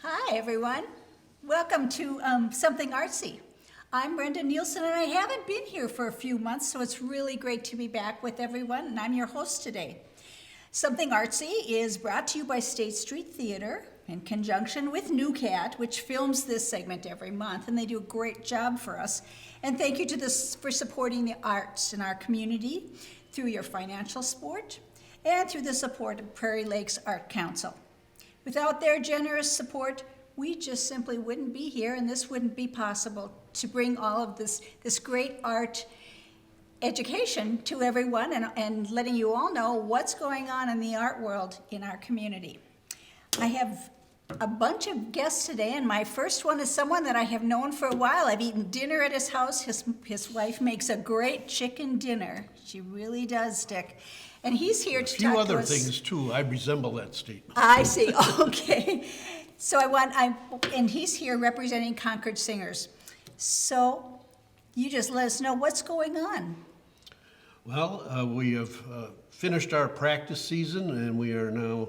Hi, everyone. Welcome to Something Artsy. I'm Brenda Nielsen, and I haven't been here for a few months, so it's really great to be back with everyone, and I'm your host today. Something Artsy is brought to you by State Street Theater in conjunction with New Cat, which films this segment every month, and they do a great job for us. And thank you to this for supporting the arts in our community through your financial support and through the support of Prairie Lakes Art Council. Without their generous support, we just simply wouldn't be here, and this wouldn't be possible to bring all of this great art education to everyone and letting you all know what's going on in the art world in our community. I have a bunch of guests today, and my first one is someone that I have known for a while. I've eaten dinner at his house. His wife makes a great chicken dinner. She really does, Dick. And he's here to talk to us. A few other things too. I resemble that statement. I see. Okay. So and he's here representing Concord Singers. So you just let us know what's going on. Well, we have finished our practice season, and we are now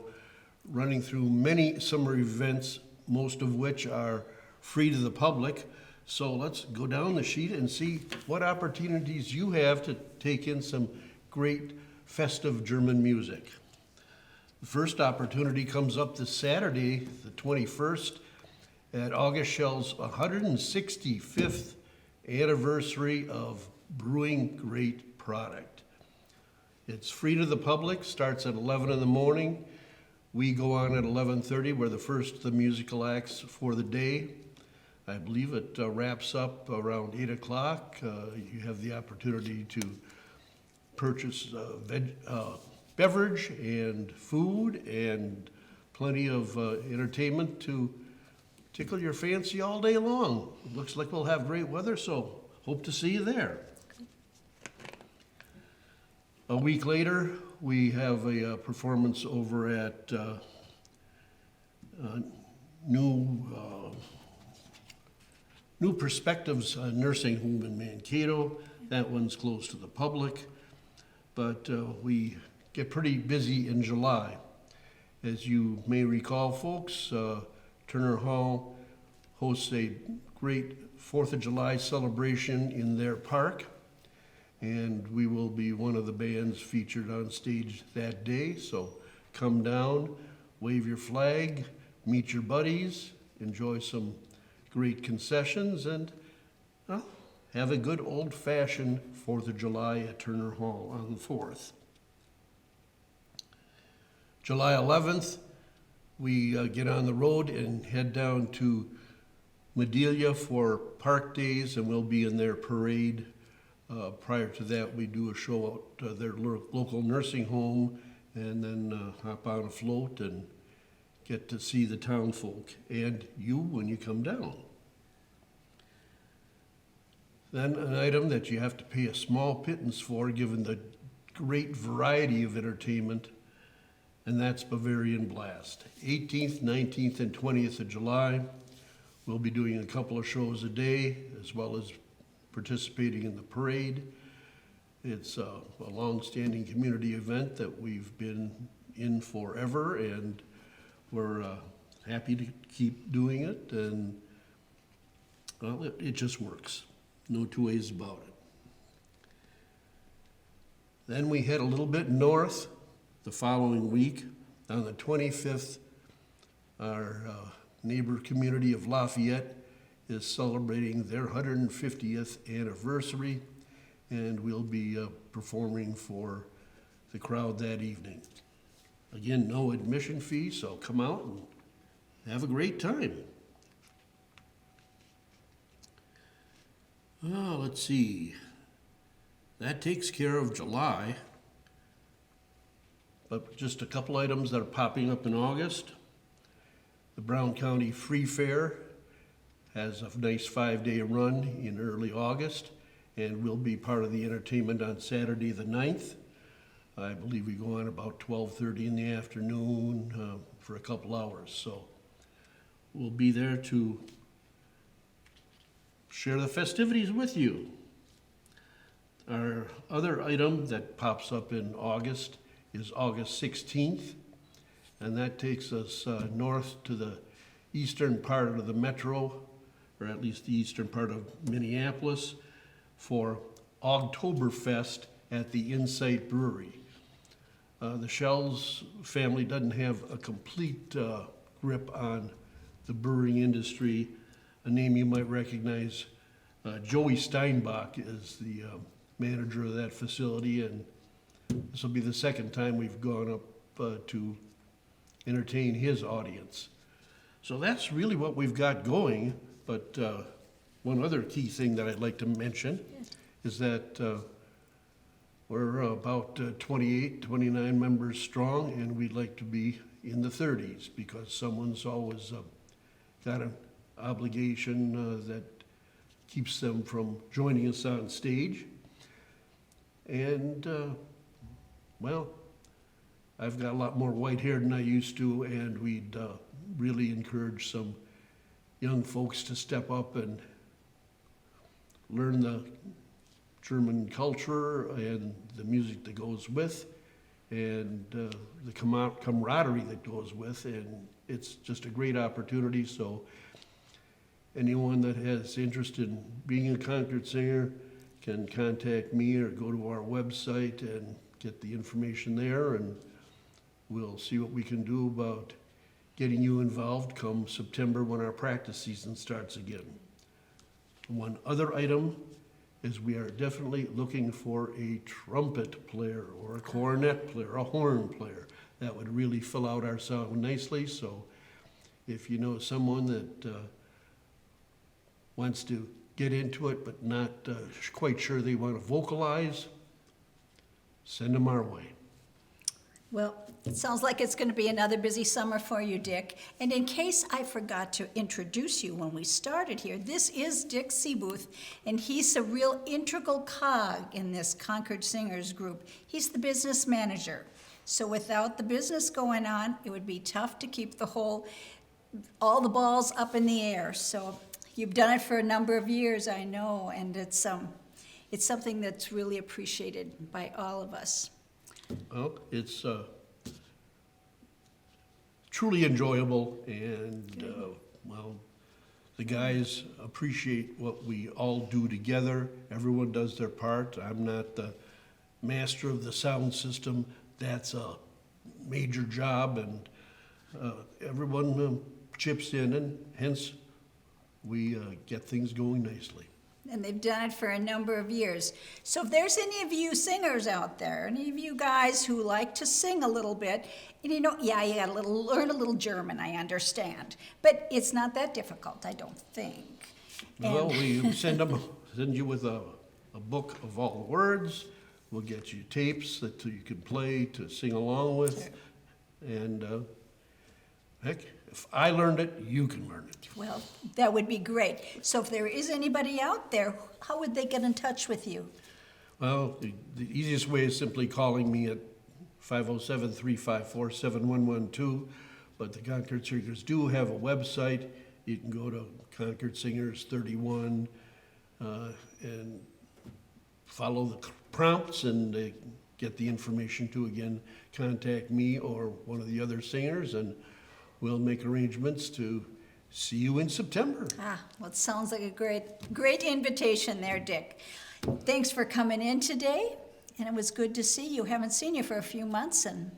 running through many summer events, most of which are free to the public. So let's go down the sheet and see what opportunities you have to take in some great festive German music. The first opportunity comes up this Saturday, the 21st, at August Shell's 165th anniversary of brewing great product. It's free to the public, starts at 11 in the morning. We go on at 11:30. We're the first of the musical acts for the day. I believe it wraps up around 8 o'clock. You have the opportunity to purchase beverage and food and plenty of entertainment to tickle your fancy all day long. It looks like we'll have great weather, so hope to see you there. A week later, we have a performance over at New Perspectives Nursing Home in Mankato. That one's closed to the public, but we get pretty busy in July. As you may recall, folks, Turner Hall hosts a great 4th of July celebration in their park, and we will be one of the bands featured on stage that day. So come down, wave your flag, meet your buddies, enjoy some great concessions, and have a good old-fashioned 4th of July at Turner Hall on the 4th. July 11th, we get on the road and head down to Madelia for Park Days, and we'll be in their parade. Prior to that, we do a show at their local nursing home, and then hop on a float and get to see the town folk and you when you come down. Then an item that you have to pay a small pittance for, given the great variety of entertainment, and that's Bavarian Blast. 18th, 19th, and 20th of July. We'll be doing a couple of shows a day, as well as participating in the parade. It's a long-standing community event that we've been in forever, and we're happy to keep doing it, and well, it just works. No two ways about it. Then we head a little bit north the following week. On the 25th, our neighbor community of Lafayette is celebrating their 150th anniversary, and we'll be performing for the crowd that evening. Again, no admission fee, so come out and have a great time. Let's see. That takes care of July. But just a couple items that are popping up in August. The Brown County Free Fair has a nice 5-day run in early August, and will be part of the entertainment on Saturday the 9th. I believe we go on about 12:30 in the afternoon for a couple hours. So we'll be there to share the festivities with you. Our other item that pops up in August is August 16th, and that takes us north to the eastern part of the metro, or at least the eastern part of Minneapolis, for Oktoberfest at the Insight Brewery. The Shells family doesn't have a complete grip on the brewing industry. A name you might recognize, Joey Steinbach is the manager of that facility, and this will be the second time we've gone up to entertain his audience. So that's really what we've got going, but one other key thing that I'd like to mention is that we're about 28, 29 members strong, and we'd like to be in the 30s because someone's always got an obligation that keeps them from joining us on stage. And, well, I've got a lot more white hair than I used to, and we'd really encourage some young folks to step up and learn the German culture and the music that goes with, and the camaraderie that goes with, and it's just a great opportunity. So anyone that has interest in being a Concord singer can contact me or go to our website and get the information there, and we'll see what we can do about getting you involved come September when our practice season starts again. One other item is we are definitely looking for a trumpet player or a cornet player, a horn player. That would really fill out our sound nicely. So if you know someone that wants to get into it but not quite sure they want to vocalize, send them our way. Well, it sounds like it's going to be another busy summer for you, Dick. And in case I forgot to introduce you when we started here, this is Dick Seabooth, and he's a real integral cog in this Concord Singers group. He's the business manager. So without the business going on, it would be tough to keep all the balls up in the air. So you've done it for a number of years, I know, and it's something that's really appreciated by all of us. Well, it's truly enjoyable, and well, the guys appreciate what we all do together. Everyone does their part. I'm not the master of the sound system. That's a major job, and everyone chips in, and hence we get things going nicely. And they've done it for a number of years. So if there's any of you singers out there, any of you guys who like to sing a little bit, and you gotta learn a little German, I understand. But it's not that difficult, I don't think. Well, we send you with a book of all the words. We'll get you tapes that you can play to sing along with. And heck, if I learned it, you can learn it. Well, that would be great. So if there is anybody out there, how would they get in touch with you? Well, the easiest way is simply calling me at 507-354-7112. But the Concord Singers do have a website. You can go to Concord Singers 31 and follow the prompts and get the information to, again, contact me or one of the other singers, and we'll make arrangements to see you in September. Well, it sounds like a great invitation there, Dick. Thanks for coming in today, and it was good to see you. Haven't seen you for a few months, and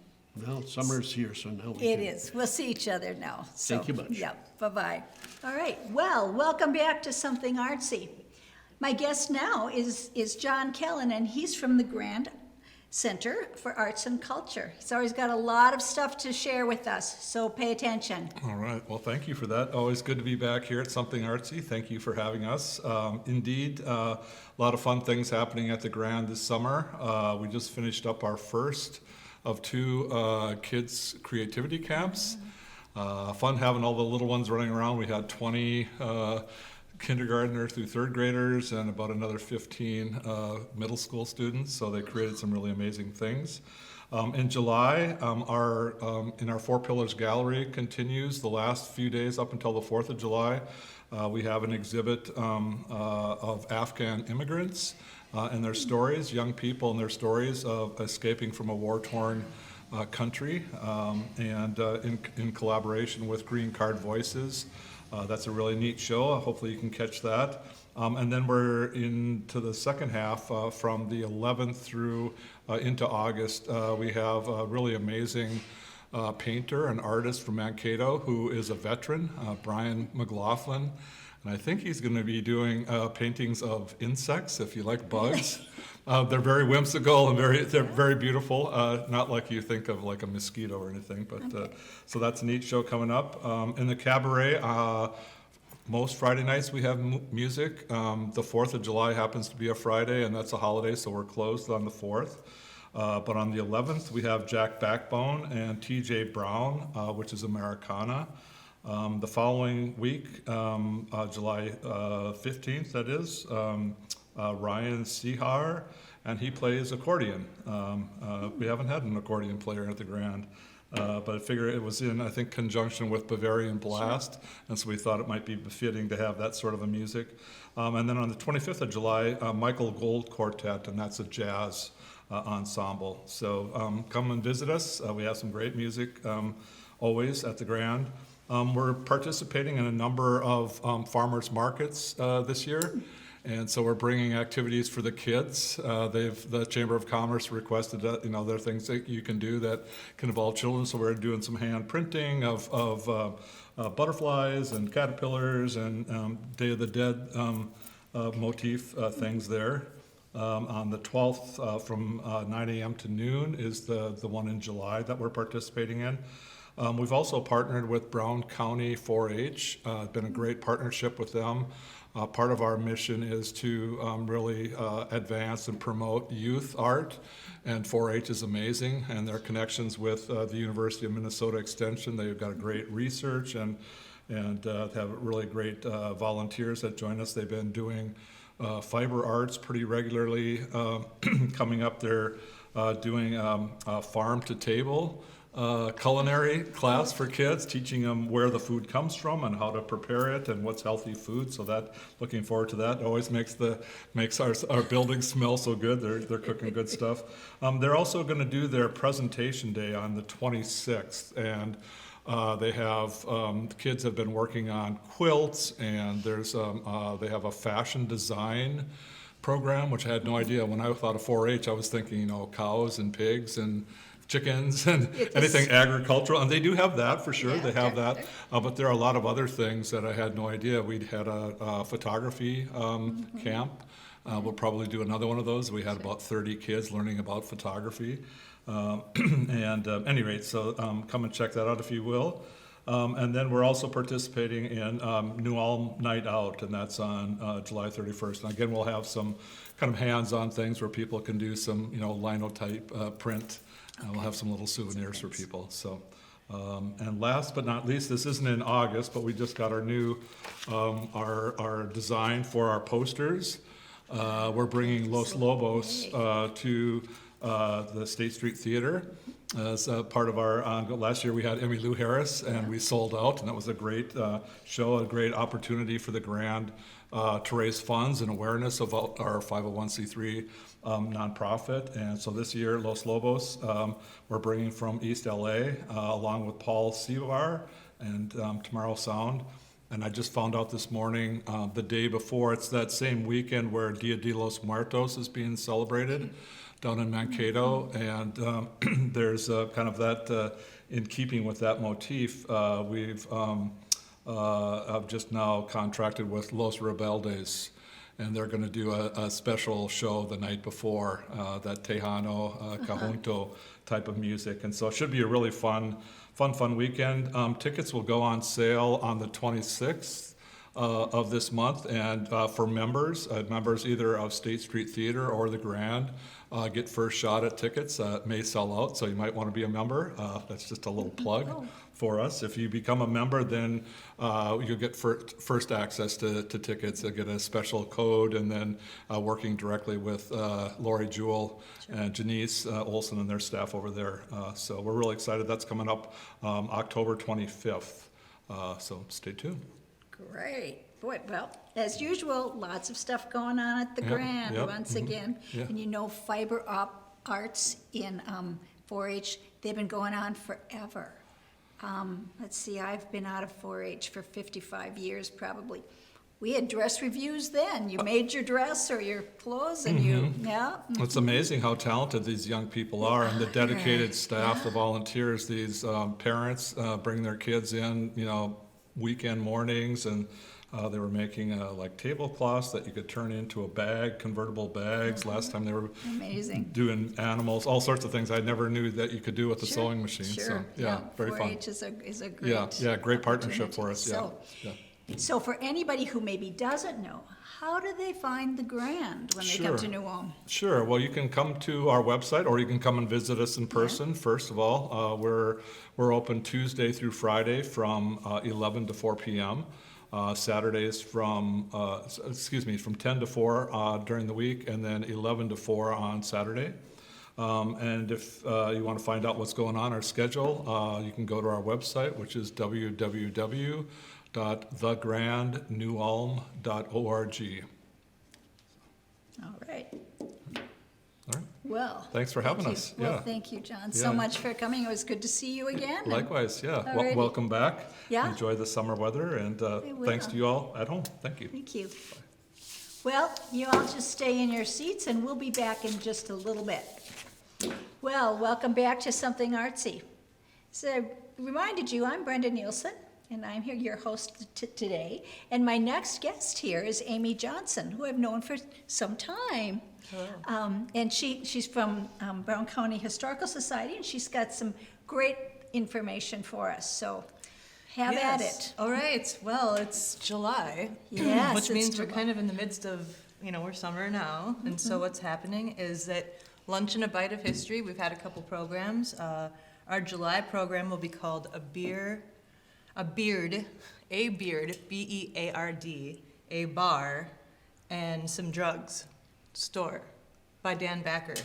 well, summer's here, so now it is. We'll see each other now. So, thank you much. Yeah, bye-bye. All right, well, welcome back to Something Artsy. My guest now is John Kellen, and he's from the Grand Center for Arts and Culture. He's always got a lot of stuff to share with us, so pay attention. All right. Well, thank you for that. Always good to be back here at Something Artsy. Thank you for having us. Indeed, a lot of fun things happening at the Grand this summer. We just finished up our first of two kids' creativity camps. Fun having all the little ones running around. We had 20 kindergartner through third graders and about another 15 middle school students. So they created some really amazing things. In July, in our Four Pillars Gallery continues the last few days up until the 4th of July. We have an exhibit of Afghan immigrants and their stories, young people and their stories of escaping from a war-torn country, and in collaboration with Green Card Voices. That's a really neat show. Hopefully you can catch that. And then we're into the second half from the 11th through into August. We have a really amazing painter and artist from Mankato who is a veteran, Brian McLaughlin. And I think he's going to be doing paintings of insects, if you like bugs. They're very whimsical and they're very beautiful. Not like you think of like a mosquito or anything, but Okay. so that's a neat show coming up. In the cabaret, most Friday nights we have music. The 4th of July happens to be a Friday, and that's a holiday, so we're closed on the 4th. But on the 11th, we have Jack Backbone and T.J. Brown, which is Americana. The following week, July 15th, that is, Ryan Sihar, and he plays accordion. We haven't had an accordion player at the Grand. But I figure it was in, I think, conjunction with Bavarian Blast, and so we thought it might be befitting to have that sort of a music. And then on the 25th of July, Michael Gold Quartet, and that's a jazz ensemble. So come and visit us. We have some great music always at the Grand. We're participating in a number of farmers markets this year. And so we're bringing activities for the kids. The Chamber of Commerce requested that, there are things that you can do that can involve children. So we're doing some hand printing of butterflies and caterpillars and Day of the Dead motif things there. On the 12th, from 9 a.m. to noon is the one in July that we're participating in. We've also partnered with Brown County 4-H. Been a great partnership with them. Part of our mission is to really advance and promote youth art, and 4-H is amazing, and their connections with the University of Minnesota Extension. They've got a great research and have really great volunteers that join us. They've been doing fiber arts pretty regularly. Coming up, they're doing a farm to table culinary class for kids, teaching them where the food comes from and how to prepare it and what's healthy food. So that, looking forward to that. It always makes our buildings smell so good. They're cooking good stuff. They're also going to do their presentation day on the 26th, and they have the kids have been working on quilts, and they have a fashion design program, which I had no idea. When I thought of 4-H, I was thinking, cows and pigs and chickens and anything agricultural, and they do have that for sure. Yeah, they have okay. that, but there are a lot of other things that I had no idea. We'd had a photography camp. We'll probably do another one of those. We had about 30 kids learning about photography, and any rate, so come and check that out if you will. And then we're also participating in New Ulm Night Out, and that's on July 31st. And again, we'll have some kind of hands-on things where people can do some, linotype print. We'll have some little souvenirs for people. So, and last but not least, this isn't in August, but we just got our new our design for our posters. We're bringing Los Lobos to the State Street Theater as part of our last year we had Emmylou Harris, and we sold out, and that was a great show, a great opportunity for the Grand to raise funds and awareness of our 501c3 nonprofit. And so this year, Los Lobos, we're bringing from East LA, along with Paul Sivar and Tomorrow Sound. And I just found out this morning, the day before, it's that same weekend where Dia de los Muertos is being celebrated down in Mankato. And there's kind of that, in keeping with that motif, I've just now contracted with Los Rebeldes, and they're going to do a special show the night before, that Tejano, Cajunto type of music. And so it should be a really fun weekend. Tickets will go on sale on the 26th of this month, and for members either of State Street Theater or the Grand, get first shot at tickets. It may sell out, so you might want to be a member. That's just a little plug for us. If you become a member, then you'll get first access to tickets. You'll get a special code, and then working directly with Lori Jewell and Janice Olson and their staff over there. So we're really excited. That's coming up October 25th. So stay tuned. Great. Boy, well, as usual, lots of stuff going on at the Yep, Grand yep, once again. yeah. And fiber arts in 4-H They've been going on forever. Let's see, I've been out of 4-H for 55 years probably. We had dress reviews then. You made your dress or your clothes and yeah. It's amazing how talented these young people are and the dedicated staff, the volunteers, these parents bring their kids in, weekend mornings, and they were making like tablecloths that you could turn into a bag, convertible bags. Last time they were Amazing. doing animals, all sorts of things I never knew that you could do with the sewing machine. Sure. So yeah, very fun. 4-H is a great Great partnership for us. So for anybody who maybe doesn't know, how do they find the Grand when they come to New Ulm? Sure. Well, you can come to our website, or you can come and visit us in person. First of all, we're open Tuesday through Friday from 11 to 4 p.m. Saturdays from 10 to 4 during the week, and then 11 to 4 on Saturday. And if you want to find out what's going on our schedule, you can go to our website, which is www.thegrandnewulm.org. All right. All right. Well. Thanks for having us. Well, thank you, John, so much for coming. It was good to see you again. Likewise, yeah. Alrighty. Welcome back. Yeah. Enjoy the summer weather, and thanks to you all at home. Thank you. Thank you. Well, you all just stay in your seats and we'll be back in just a little bit. Well, welcome back to Something Artsy. So I reminded you, I'm Brenda Nielsen, and I'm here, your host today. And my next guest here is Amy Johnson, who I've known for some time. And she's from Brown County Historical Society, and she's got some great information for us. So have at it. All right. Well, it's July. Yes, Which it's means we're July. kind of in the midst of, we're summer now. And so what's happening is that Lunch and a Bite of History, we've had a couple programs. Our July program will be called A Beard, B-E-A-R-D, a bar, and some drugs store by Dan Backer.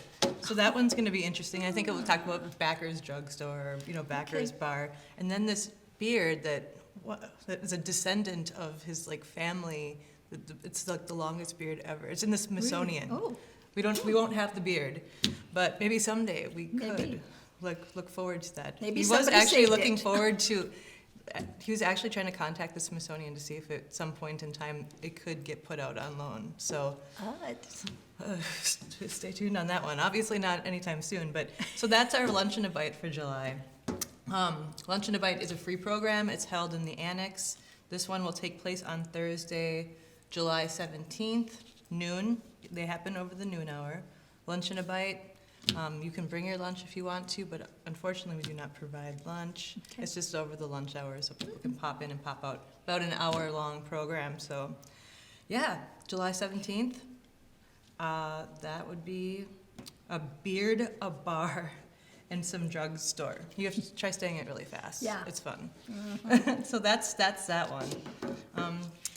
So that one's going to be interesting. I think it will talk about Backer's drugstore, Backer's bar. And then this beard that is a descendant of his family. It's like the longest beard ever. It's in the Smithsonian. Really? Oh. We won't have the beard, but maybe someday we Maybe. could look forward to that. Maybe He was somebody actually saved looking it. forward to. He was actually trying to contact the Smithsonian to see if at some point in time it could get put out on loan. So stay tuned on that one. Obviously not anytime soon, but so that's our Lunch and a Bite for July. Lunch and a Bite is a free program. It's held in the Annex. This one will take place on Thursday, July 17th, noon. They happen over the noon hour. Lunch and a Bite. You can bring your lunch if you want to, but unfortunately we do not provide lunch. Okay. It's just over the lunch hour, so people can pop in and pop out. About an hour-long program. So, yeah, July 17th. That would be a beard, a bar, and some drugstore. You have to try saying it really fast. Yeah. It's fun. So that's that one.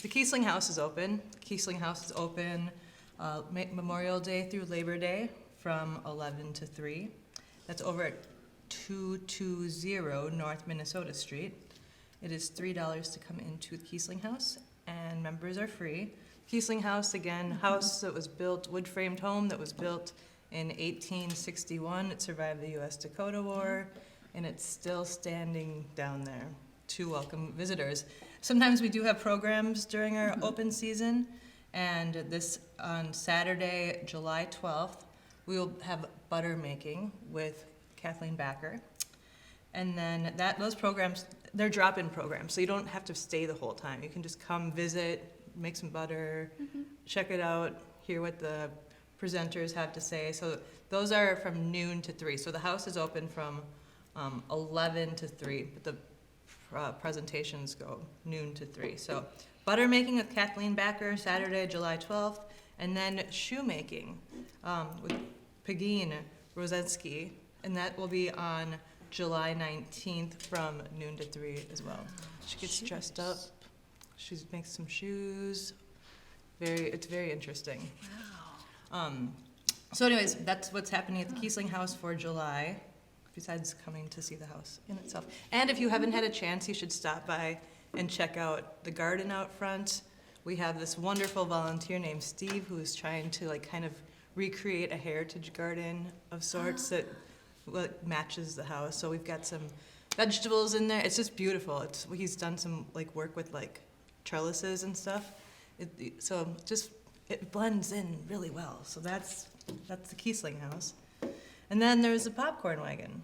The Kiesling House is open. Kiesling House is open Memorial Day through Labor Day from 11 to 3. That's over at 220 North Minnesota Street. It is $3 to come into the Kiesling House, and members are free. Kiesling House, again, house that was built, wood-framed home that was built in 1861. It survived the U.S.-Dakota War, and it's still standing down there to welcome visitors. Sometimes we do have programs during our open season, and this on Saturday, July 12th, we will have butter making with Kathleen Backer. And then those programs, they're drop-in programs, so you don't have to stay the whole time. You can just come visit, make some butter, check it out, hear what the presenters have to say. So those are from noon to 3. So the house is open from 11 to 3, but the presentations go noon to 3. So butter making with Kathleen Backer, Saturday, July 12th, and then shoemaking with Pegeen Rosensky, and that will be on July 19th from noon to 3 as well. She gets dressed up. She makes some shoes. It's very interesting. Wow. So anyways, that's what's happening at the Kiesling House for July, besides coming to see the house in itself. And if you haven't had a chance, you should stop by and check out the garden out front. We have this wonderful volunteer named Steve who is trying to kind of recreate a heritage garden of sorts that what matches the house. So we've got some vegetables in there. It's just beautiful. He's done some like work with like trellises and stuff. So just it blends in really well. So that's the Kiesling house. And then there's the popcorn wagon.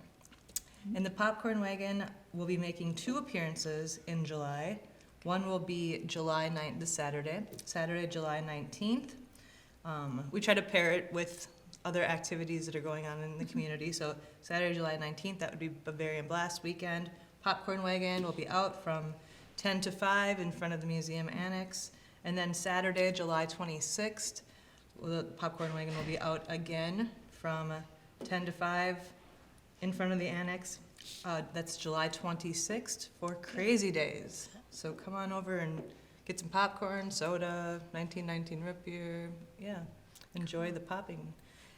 And the popcorn wagon will be making 2 appearances in July. One will be July 9th, this Saturday, July 19th. We try to pair it with other activities that are going on in the community. So Saturday, July 19th, that would be Bavarian Blast weekend. Popcorn wagon will be out from 10 to 5 in front of the museum annex. And then Saturday, July 26th, the popcorn wagon will be out again from 10 to 5 in front of the annex. That's July 26th for Crazy Days. So come on over and get some popcorn, soda, 1919 root beer. Yeah, enjoy the popping.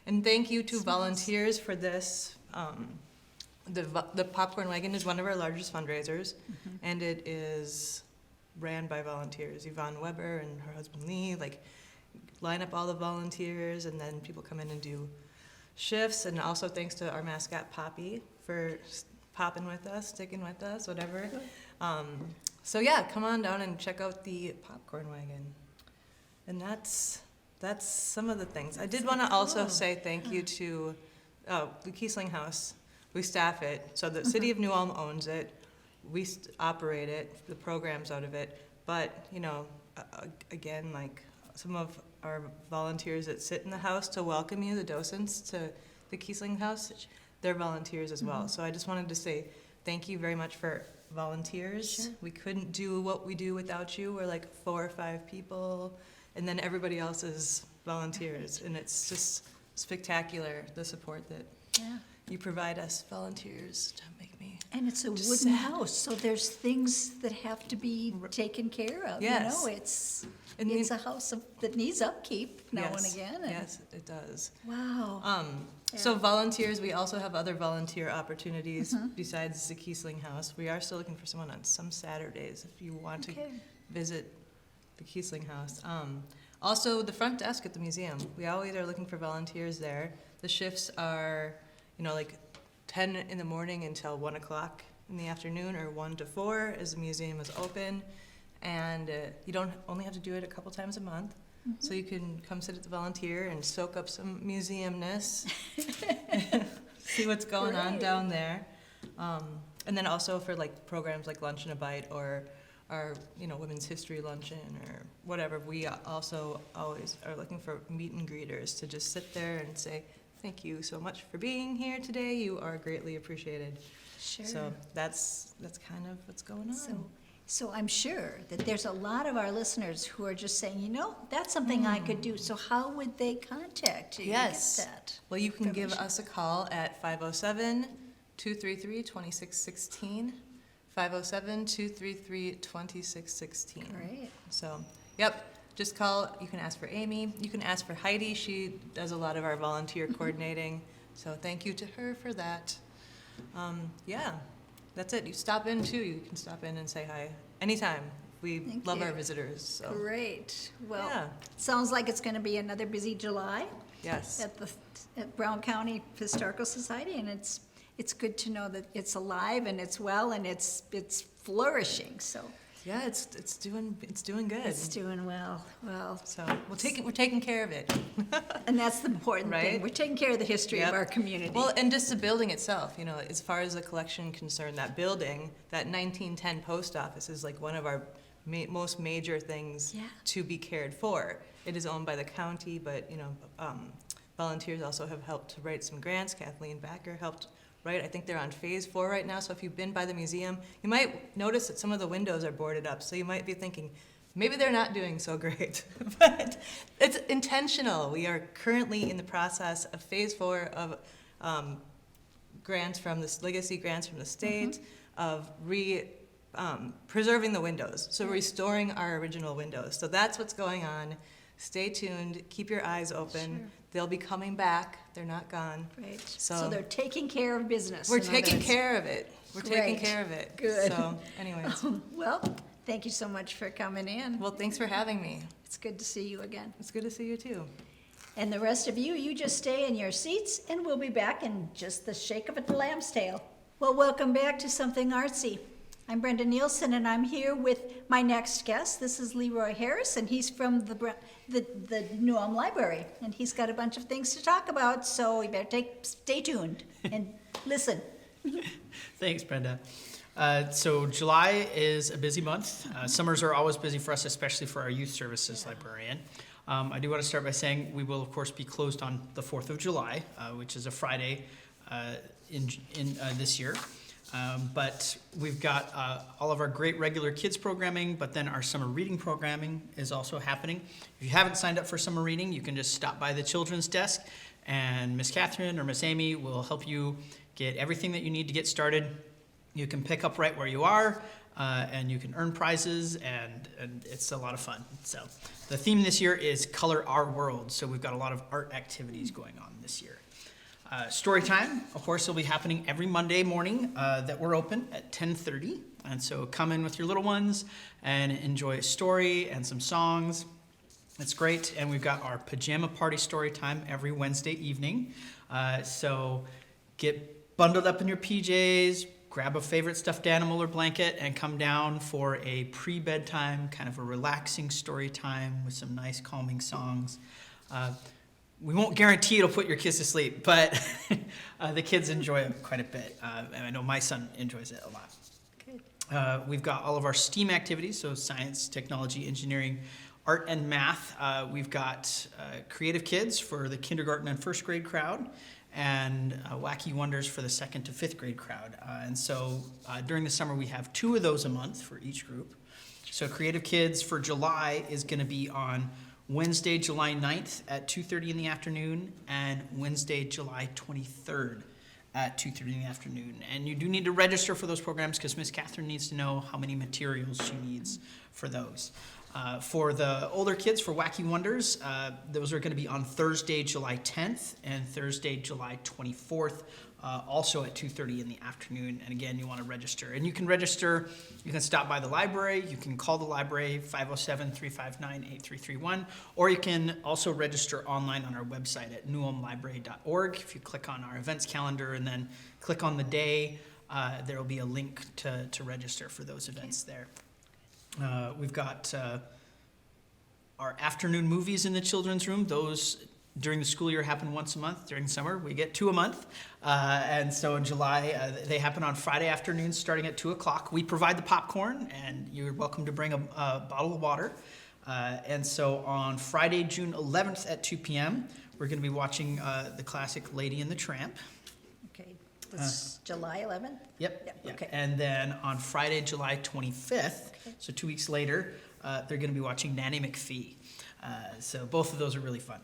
And thank you to volunteers for this. The popcorn wagon is one of our largest fundraisers, and it is ran by volunteers. Yvonne Weber and her husband Lee line up all the volunteers, and then people come in and do shifts. And also thanks to our mascot Poppy for popping with us, sticking with us, whatever. So yeah, come on down and check out the popcorn wagon. And that's some of the things. I did want to also say thank you to the Kiesling House. We staff it, so the City of New Ulm owns it. We operate it, the programs out of it. But again, like some of our volunteers that sit in the house to welcome you, the docents to the Kiesling House, they're volunteers as well. So I just wanted to say thank you very much for volunteers. Sure. We couldn't do what we do without you. We're like 4 or 5 people, and then everybody else is volunteers, and it's just spectacular, the support that you provide us volunteers to make me. And it's a Just wooden sad. house, so there's things that have to be taken care of. Yes. It's And a house that needs upkeep now and Yes, again. And yes, it does. Wow. So volunteers, we also have other volunteer opportunities besides the Kiesling House. We are still looking for someone on some Saturdays if you want to Okay. visit the Kiesling House. Also, the front desk at the museum, we always are looking for volunteers there. The shifts are, 10 in the morning until 1 o'clock in the afternoon, or 1 to 4 as the museum is open. And you don't only have to do it a couple times a month. So you can come sit at the volunteer and soak up some museumness, see what's going on Great. down there. And then also for programs like Lunch and a Bite or our Women's History Luncheon or whatever, we also always are looking for meet and greeters to just sit there and say, thank you so much for being here today. You are greatly appreciated. Sure. So that's kind of what's going on. So I'm sure that there's a lot of our listeners who are just saying, that's something I could do. So how would they contact you Yes. to get that? Well, you can give information? us a call at 507-233-2616, 507-233-2616. Great. So, just call. You can ask for Amy. You can ask for Heidi. She does a lot of our volunteer coordinating. So thank you to her for that. That's it. You stop in too. You can stop in and say hi anytime. We Thank love our you. visitors. So. Great. Well, Yeah. sounds like it's going to be another busy July Yes. at Brown County Historical Society, and it's good to know that it's alive and it's well and it's flourishing. So Yeah, it's doing good. it's doing well. Well, So we're taking care of it. and that's the important thing. Right? We're taking care of the history of Yep. our community. Well, and just the building itself, as far as the collection concerned, that building, that 1910 post office is like one of our most major things Yeah. to be cared for. It is owned by the county, but, volunteers also have helped to write some grants. Kathleen Backer helped write. I think they're on phase 4 right now, so if you've been by the museum, you might notice that some of the windows are boarded up, so you might be thinking, maybe they're not doing so great. But it's intentional. We are currently in the process of phase 4 of grants from this legacy grants from the state of preserving the windows, so restoring our original windows. So that's what's going on. Stay tuned. Keep your eyes open. Sure. They'll be coming back. They're not gone. Great. So- So they're taking care of business. We're in other taking words. care of it. We're taking Great. care of it. Good. So, anyways, Well, thank you so much for coming in. well, thanks for having me. It's good to see you again. It's good to see you too. And the rest of you, you just stay in your seats, and we'll be back in just the shake of a lamb's tail. Well, welcome back to Something Artsy. I'm Brenda Nielsen, and I'm here with my next guest. This is Leroy Harris, and he's from the New Ulm Library, and he's got a bunch of things to talk about, so you better stay tuned and listen. Thanks, Brenda. So July is a busy month. Summers are always busy for us, especially for our youth services librarian. I do want to start by saying we will, of course, be closed on the 4th of July, which is a Friday in this year. But we've got all of our great regular kids programming, but then our summer reading programming is also happening. If you haven't signed up for summer reading, you can just stop by the children's desk, and Miss Catherine or Miss Amy will help you get everything that you need to get started. You can pick up right where you are, and you can earn prizes, and it's a lot of fun. So the theme this year is Color Our World, so we've got a lot of art activities going on this year. Story time, of course, will be happening every Monday morning that we're open at 10:30, and so come in with your little ones and enjoy a story and some songs. It's great, and we've got our pajama party story time every Wednesday evening. So get bundled up in your PJs, grab a favorite stuffed animal or blanket, and come down for a pre-bedtime, kind of a relaxing story time with some nice calming songs. We won't guarantee it'll put your kids to sleep, but the kids enjoy it quite a bit. And I know my son enjoys it a lot. Good. We've got all of our STEAM activities, so science, technology, engineering, art, and math. We've got Creative Kids for the kindergarten and first grade crowd, and Wacky Wonders for the 2nd to 5th grade crowd. And so during the summer, we have 2 of those a month for each group. So Creative Kids for July is going to be on Wednesday, July 9th at 2:30 in the afternoon, and Wednesday, July 23rd at 2:30 in the afternoon. And you do need to register for those programs because Miss Catherine needs to know how many materials she needs for those. For the older kids, for Wacky Wonders, those are going to be on Thursday, July 10th and Thursday, July 24th, also at 2:30 in the afternoon. And again, you want to register. And you can register, you can stop by the library, you can call the library, 507-359-8331, or you can also register online on our website at newulmlibrary.org. If you click on our events calendar and then click on the day, there will be a link to register for those events there. We've got our afternoon movies in the children's room. Those during the school year happen once a month. During summer, we get 2 a month. And so in July, they happen on Friday afternoons starting at 2 o'clock. We provide the popcorn, and you're welcome to bring a bottle of water. And so on Friday, June 11th at 2 p.m., we're going to be watching the classic Lady and the Tramp. Okay, it's July 11th? Yep. Yeah, okay. And then on Friday, July 25th, so 2 weeks later, they're going to be watching Nanny McPhee. So both of those are really fun.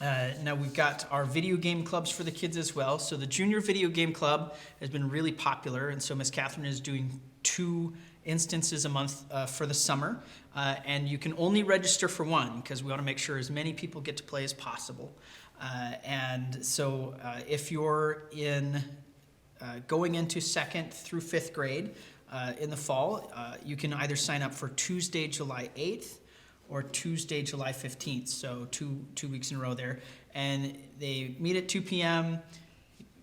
Now we've got our video game clubs for the kids as well. So the Junior Video Game Club has been really popular, and so Miss Catherine is doing 2 instances a month for the summer. And you can only register for 1 because we want to make sure as many people get to play as possible. And so if you're going into 2nd through 5th grade in the fall, you can either sign up for Tuesday, July 8th or Tuesday, July 15th, so two weeks in a row there. And they meet at 2 p.m.,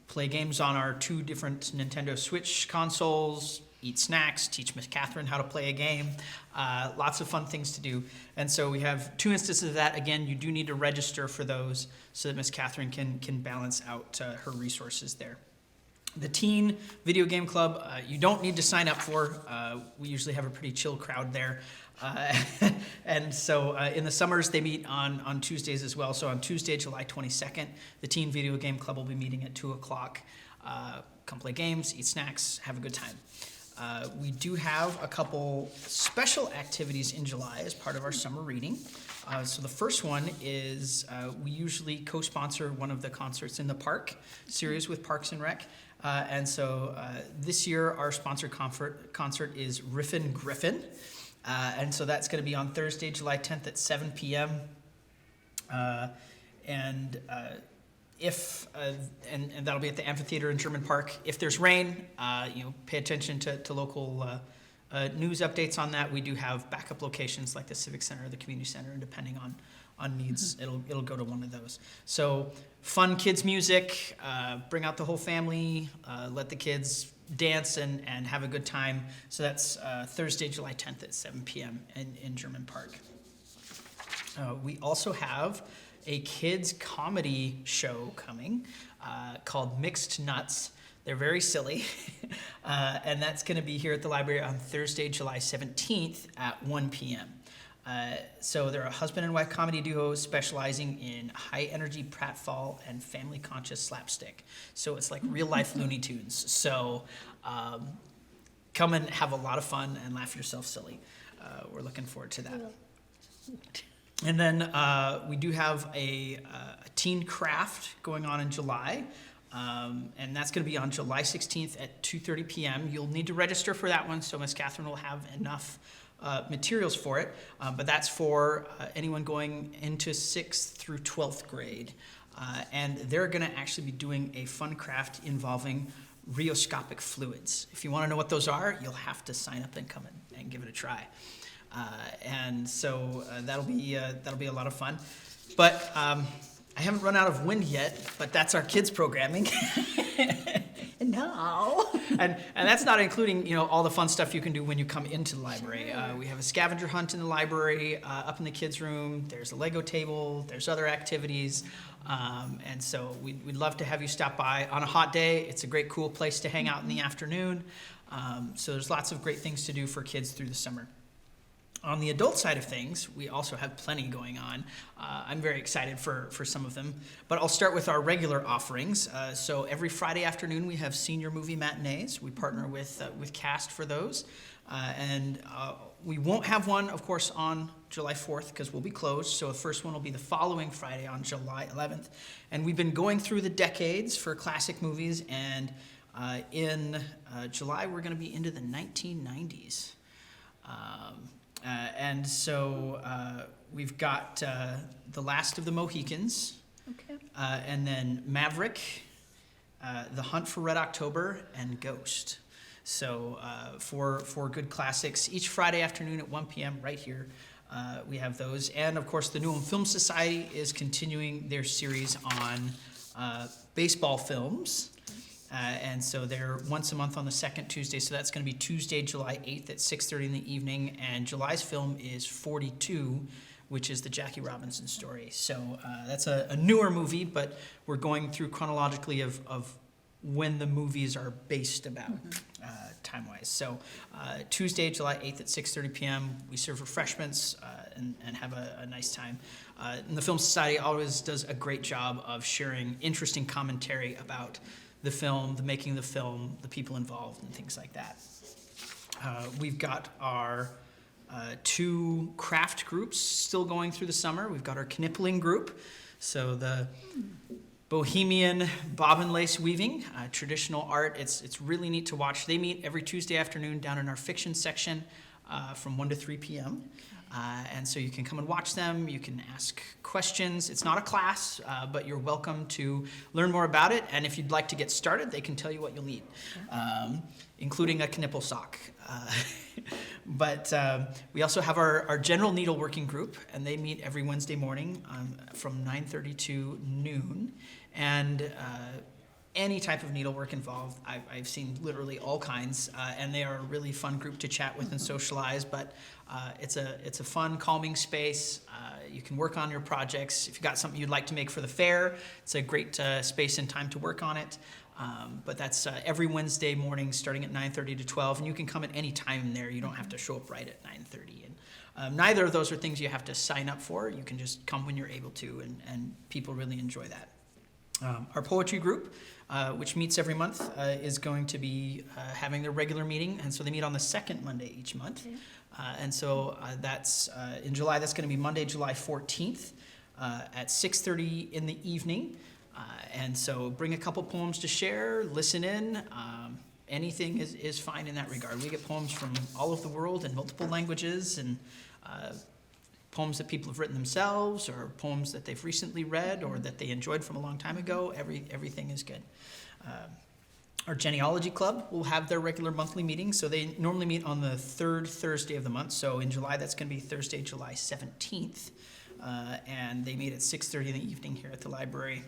play games on our 2 different Nintendo Switch consoles, eat snacks, teach Miss Catherine how to play a game. Lots of fun things to do. And so we have 2 instances of that. Again, you do need to register for those so that Miss Catherine can balance out her resources there. The Teen Video Game Club, you don't need to sign up for. We usually have a pretty chill crowd there. And so in the summers, they meet on Tuesdays as well. So on Tuesday, July 22nd, the Teen Video Game Club will be meeting at 2 o'clock. Come play games, eat snacks, have a good time. We do have a couple special activities in July as part of our summer reading. So the first one is we usually co-sponsor one of the Concerts in the Park series with Parks and Rec. And so this year, our sponsored concert is Riffin' Griffin. And so that's going to be on Thursday, July 10th at 7 p.m. And that'll be at the amphitheater in German Park. If there's rain, pay attention to local news updates on that. We do have backup locations like the Civic Center or the Community Center, depending on on needs, it'll go to one of those. So fun kids music, bring out the whole family, let the kids dance and have a good time. So that's Thursday, July 10th at 7 p.m. in German Park. We also have a kids comedy show coming called Mixed Nuts. They're very silly, and that's going to be here at the library on Thursday, July 17th at 1 p.m. So they're a husband and wife comedy duo specializing in high-energy pratfall and family-conscious slapstick. So it's like real-life Looney Tunes. So come and have a lot of fun and laugh yourself silly. We're looking forward to that. And then we do have a teen craft going on in July. And that's going to be on July 16th at 2:30 p.m. You'll need to register for that one, so Miss Catherine will have enough materials for it. But that's for anyone going into 6th through 12th grade. And they're going to actually be doing a fun craft involving rheoscopic fluids. If you want to know what those are, you'll have to sign up and come in and give it a try. And so that'll be a lot of fun. But I haven't run out of wind yet, but that's our kids programming. No. And that's not including, all the fun stuff you can do when you come into the library. We have a scavenger hunt in the library, up in the kids' room. There's a Lego table. There's other activities. And so we'd love to have you stop by on a hot day. It's a great, cool place to hang out in the afternoon. So there's lots of great things to do for kids through the summer. On the adult side of things, we also have plenty going on. I'm very excited for some of them, but I'll start with our regular offerings. So every Friday afternoon, we have senior movie matinees. We partner with Cast for those. And we won't have one, of course, on July 4th because we'll be closed. So the first one will be the following Friday on July 11th. And we've been going through the decades for classic movies. And in July, we're going to be into the 1990s. And so we've got The Last of the Mohicans, Okay. and then Maverick, The Hunt for Red October, and Ghost. So for good classics, each Friday afternoon at 1 p.m. right here, we have those. And of course, the New Ulm Film Society is continuing their series on baseball films. And so they're once a month on the second Tuesday. So that's going to be Tuesday, July 8th at 6:30 in the evening. And July's film is 42, which is the Jackie Robinson story. So that's a newer movie, but we're going through chronologically of when the movies are based about time-wise. So Tuesday, July 8th at 6:30 p.m., we serve refreshments and have a nice time. And the Film Society always does a great job of sharing interesting commentary about the film, the making of the film, the people involved, and things like that. We've got our 2 craft groups still going through the summer. We've got our Knippling group, so the Bohemian bobbin lace weaving, traditional art. It's really neat to watch. They meet every Tuesday afternoon down in our fiction section from 1 to 3 p.m. And so you can come and watch them. You can ask questions. It's not a class, but you're welcome to learn more about it. And if you'd like to get started, they can tell you what you'll need, including a knipple sock. But we also have our general needleworking group, and they meet every Wednesday morning from 9:30 to noon. And any type of needlework involved. I've seen literally all kinds, and they are a really fun group to chat with and socialize. But it's a fun, calming space. You can work on your projects. If you've got something you'd like to make for the fair, it's a great space and time to work on it. But that's every Wednesday morning, starting at 9:30 to 12, and you can come at any time there. You don't have to show up right at 9:30. And neither of those are things you have to sign up for. You can just come when you're able to, and people really enjoy that. Our poetry group, which meets every month, is going to be having their regular meeting, and so they meet on the second Monday each month. And so that's in July. That's going to be Monday, July 14th at 6:30 in the evening. And so bring a couple poems to share, listen in. Anything is fine in that regard. We get poems from all over the world in multiple languages, and poems that people have written themselves, or poems that they've recently read or that they enjoyed from a long time ago. Everything is good. Our genealogy club will have their regular monthly meeting. So they normally meet on the third Thursday of the month. So in July, that's going to be Thursday, July 17th and they meet at 6:30 in the evening here at the library.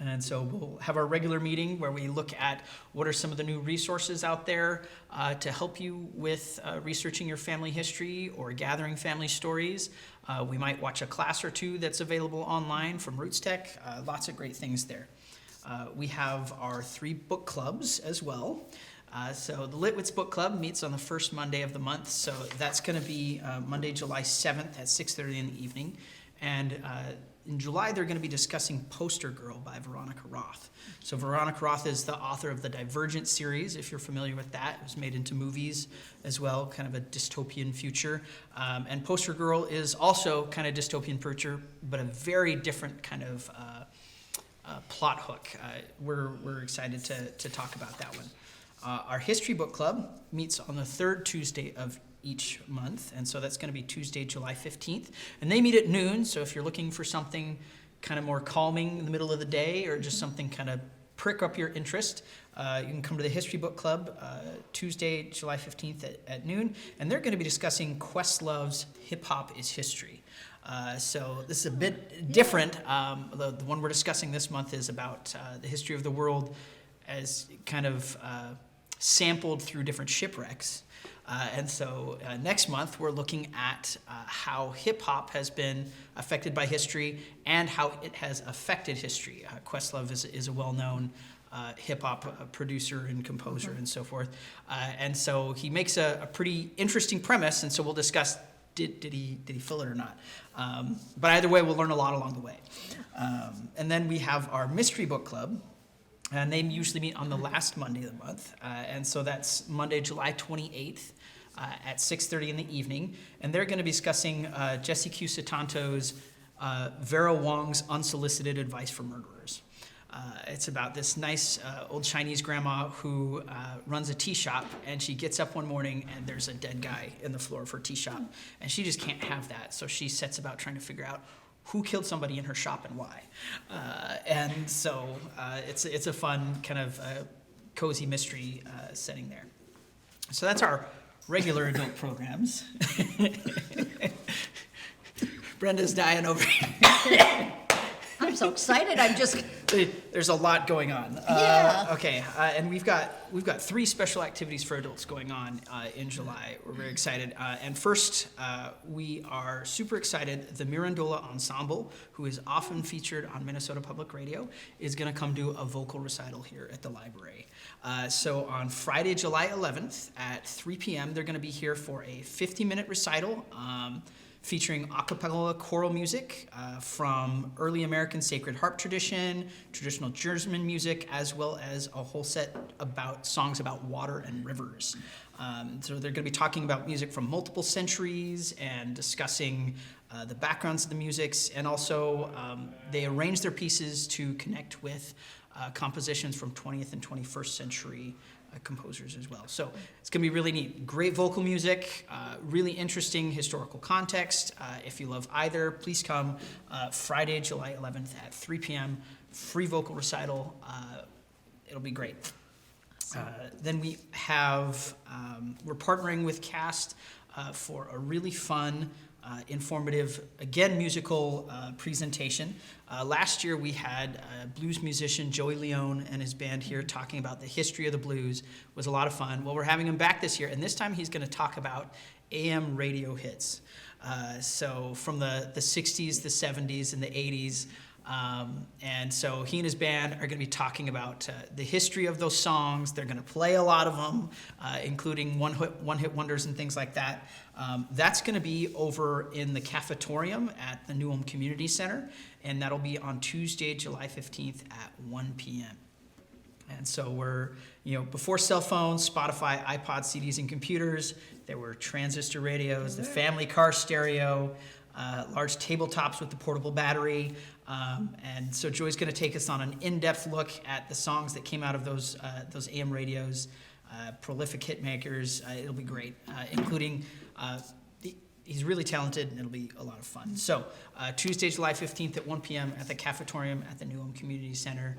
And so we'll have our regular meeting where we look at what are some of the new resources out there to help you with researching your family history or gathering family stories. We might watch a class or two that's available online from Roots Tech. Lots of great things there. We have our 3 book clubs as well. So the Litwitz Book Club meets on the first Monday of the month. So that's going to be Monday, July 7th at 6:30 in the evening. And in July, they're going to be discussing Poster Girl by Veronica Roth. So Veronica Roth is the author of the Divergent series, if you're familiar with that. It was made into movies as well, kind of a dystopian future. And Poster Girl is also kind of dystopian future, but a very different kind of plot hook. We're excited to talk about that one. Our History Book Club meets on the 3rd Tuesday of each month, and so that's going to be Tuesday, July 15th. And they meet at noon, so if you're looking for something kind of more calming in the middle of the day or just something kind of prick up your interest, you can come to the History Book Club Tuesday, July 15th at noon, and they're going to be discussing Questlove's Hip Hop is History. So this is a bit different. The one we're discussing this month is about the history of the world as kind of sampled through different shipwrecks. And so next month, we're looking at how hip-hop has been affected by history and how it has affected history. Questlove is a well-known hip-hop producer and composer and so forth. And so he makes a pretty interesting premise, and so we'll discuss did he fill it or not. But either way, we'll learn a lot along the way. And then we have our Mystery Book Club. And they usually meet on the last Monday of the month. And so that's Monday, July 28th at 6:30 in the evening. And they're going to be discussing Jesse Q. Sutanto's Vera Wong's Unsolicited Advice for Murderers. It's about this nice old Chinese grandma who runs a tea shop, and she gets up one morning and there's a dead guy in the floor of her tea shop. And she just can't have that. So she sets about trying to figure out who killed somebody in her shop and why. And so it's a fun kind of cozy mystery setting there. So that's our regular adult programs. Brenda's dying over here. I'm so excited, I'm just, There's a lot going on. Yeah. Okay, and we've got 3 special activities for adults going on in July. We're very excited. And first, we are super excited. The Mirandola Ensemble, who is often featured on Minnesota Public Radio, is going to come do a vocal recital here at the library. So on Friday, July 11th at 3 p.m., they're going to be here for a 50-minute recital. Featuring a cappella choral music from early American sacred harp tradition, traditional German music, as well as a whole set about songs about water and rivers. So they're going to be talking about music from multiple centuries and discussing the backgrounds of the musics, and also they arrange their pieces to connect with compositions from 20th and 21st century composers as well. So it's going to be really neat. Great vocal music, really interesting historical context. If you love either, please come Friday, July 11th at 3 p.m. Free vocal recital. It'll be great. Then we have, we're partnering with CAST for a really fun, informative, again, musical presentation. Last year we had blues musician Joey Leone and his band here talking about the history of the blues. It was a lot of fun. Well, we're having him back this year, and this time he's going to talk about AM radio hits. So from the 60s, the 70s, and the 80s. And so he and his band are going to be talking about the history of those songs. They're going to play a lot of them, including one-hit wonders and things like that. That's going to be over in the cafetorium at the Newham Community Center, and that'll be on Tuesday, July 15th at 1 p.m. And so we're, before cell phones, Spotify, iPod, CDs, and computers, there were transistor radios, the family car stereo, large tabletops with the portable battery. And so Joy's going to take us on an in-depth look at the songs that came out of those AM radios, prolific hit makers. It'll be great, including he's really talented, and it'll be a lot of fun. So Tuesday, July 15th at 1 p.m. at the cafetorium at the Newham Community Center.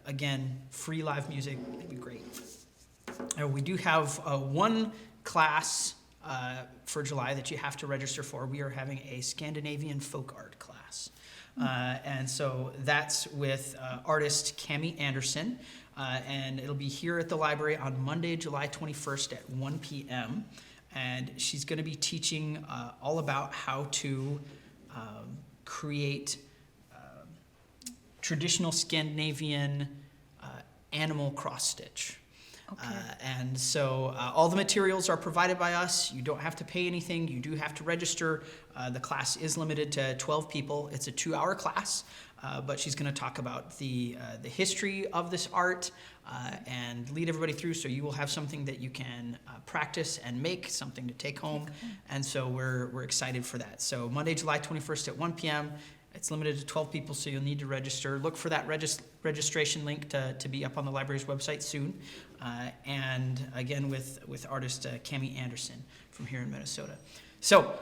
Again, free live music. It'll be great. We do have one class for July that you have to register for. We are having a Scandinavian folk art class. And so that's with artist Cami Anderson. And it'll be here at the library on Monday, July 21st at 1 p.m. And she's going to be teaching all about how to create traditional Scandinavian animal cross stitch. Okay. And so all the materials are provided by us. You don't have to pay anything. You do have to register. The class is limited to 12 people. It's a 2-hour class, but she's going to talk about the history of this art and lead everybody through, so you will have something that you can practice and make, something to take home. And so we're excited for that. So Monday, July 21st at 1 p.m. It's limited to 12 people, so you'll need to register. Look for that registration link to be up on the library's website soon. And again, with artist Cami Anderson from here in Minnesota. So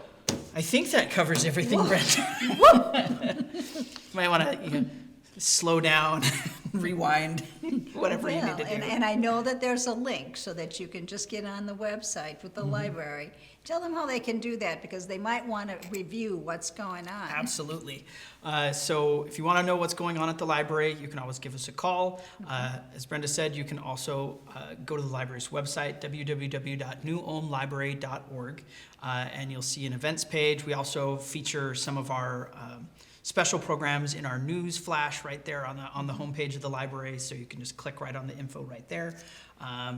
I think that covers everything, Brenda. Might want to slow down, rewind, whatever you need to do. And I know that there's a link so that you can just get on the website with the library. Tell them how they can do that, because they might want to review what's going on. Absolutely. So if you want to know what's going on at the library, you can always give us a call. As Brenda said, you can also go to the library's website, www.newulmlibrary.org, and you'll see an events page. We also feature some of our special programs in our news flash right there on the homepage of the library, so you can just click right on the info right there.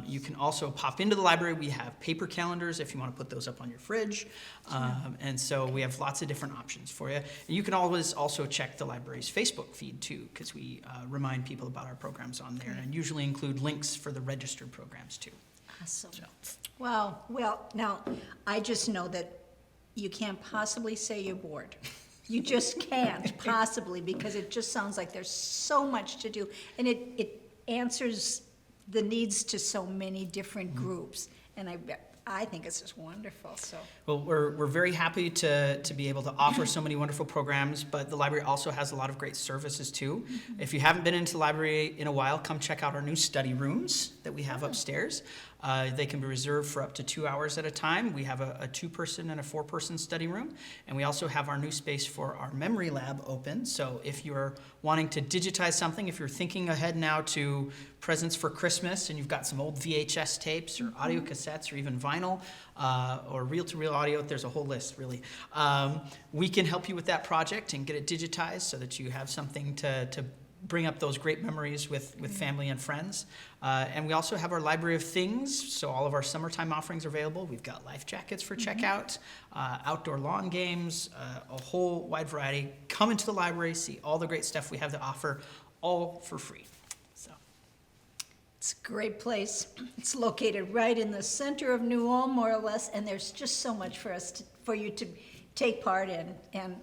You can also pop into the library. We have paper calendars if you want to put those up on your fridge. And so we have lots of different options for you. And you can always also check the library's Facebook feed too, because we remind people about our programs on there and usually include links for the registered programs too. Awesome. So, Wow. Well, now, I just know that you can't possibly say you're bored. You just can't possibly, because it just sounds like there's so much to do. And it answers the needs to so many different groups. And I think it's just wonderful, so. well, we're very happy to be able to offer so many wonderful programs, but the library also has a lot of great services too. If you haven't been into the library in a while, come check out our new study rooms that we have upstairs. They can be reserved for up to 2 hours at a time. We have a 2-person and a 4-person study room, and we also have our new space for our memory lab open. So if you're wanting to digitize something, if you're thinking ahead now to presents for Christmas and you've got some old VHS tapes or audio cassettes or even vinyl or reel-to-reel audio, there's a whole list really. We can help you with that project and get it digitized so that you have something to bring up those great memories with family and friends. And we also have our Library of Things, so all of our summertime offerings are available. We've got life jackets for checkout, outdoor lawn games, a whole wide variety. Come into the library, see all the great stuff we have to offer, all for free. So, It's a great place. It's located right in the center of New Ulm, more or less, and there's just so much for you to take part in. And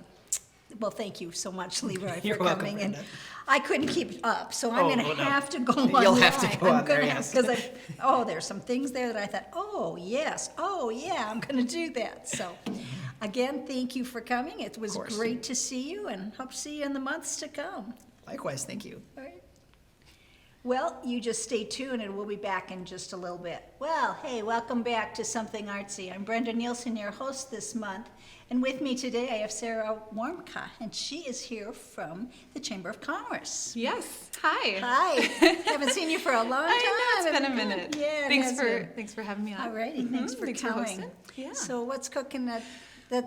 well, thank you so much, Leroy, You're for welcome, coming. And Brenda. I couldn't keep up, so I'm Oh, going to well, no. have to go online. You'll have to go I'm on there, gonna yes. because there's some things there that I thought, oh yes, oh yeah, I'm going to do that. So, again, thank you for coming. It was course. great to see you, and hope to see you in the months to come. likewise, thank you. All right. Well, you just stay tuned and we'll be back in just a little bit. Well, hey, welcome back to Something Artsy. I'm Brenda Nielsen, your host this month. And with me today I have Sarah Warmka, and she is here from the Chamber of Commerce. Yes. Hi. Hi. Haven't seen you for a long time. I know, it's been a Haven't you? minute. Yeah, it Thanks has for been. thanks for having me on. All righty, thanks for Thanks for coming. hosting. Yeah. So what's cooking at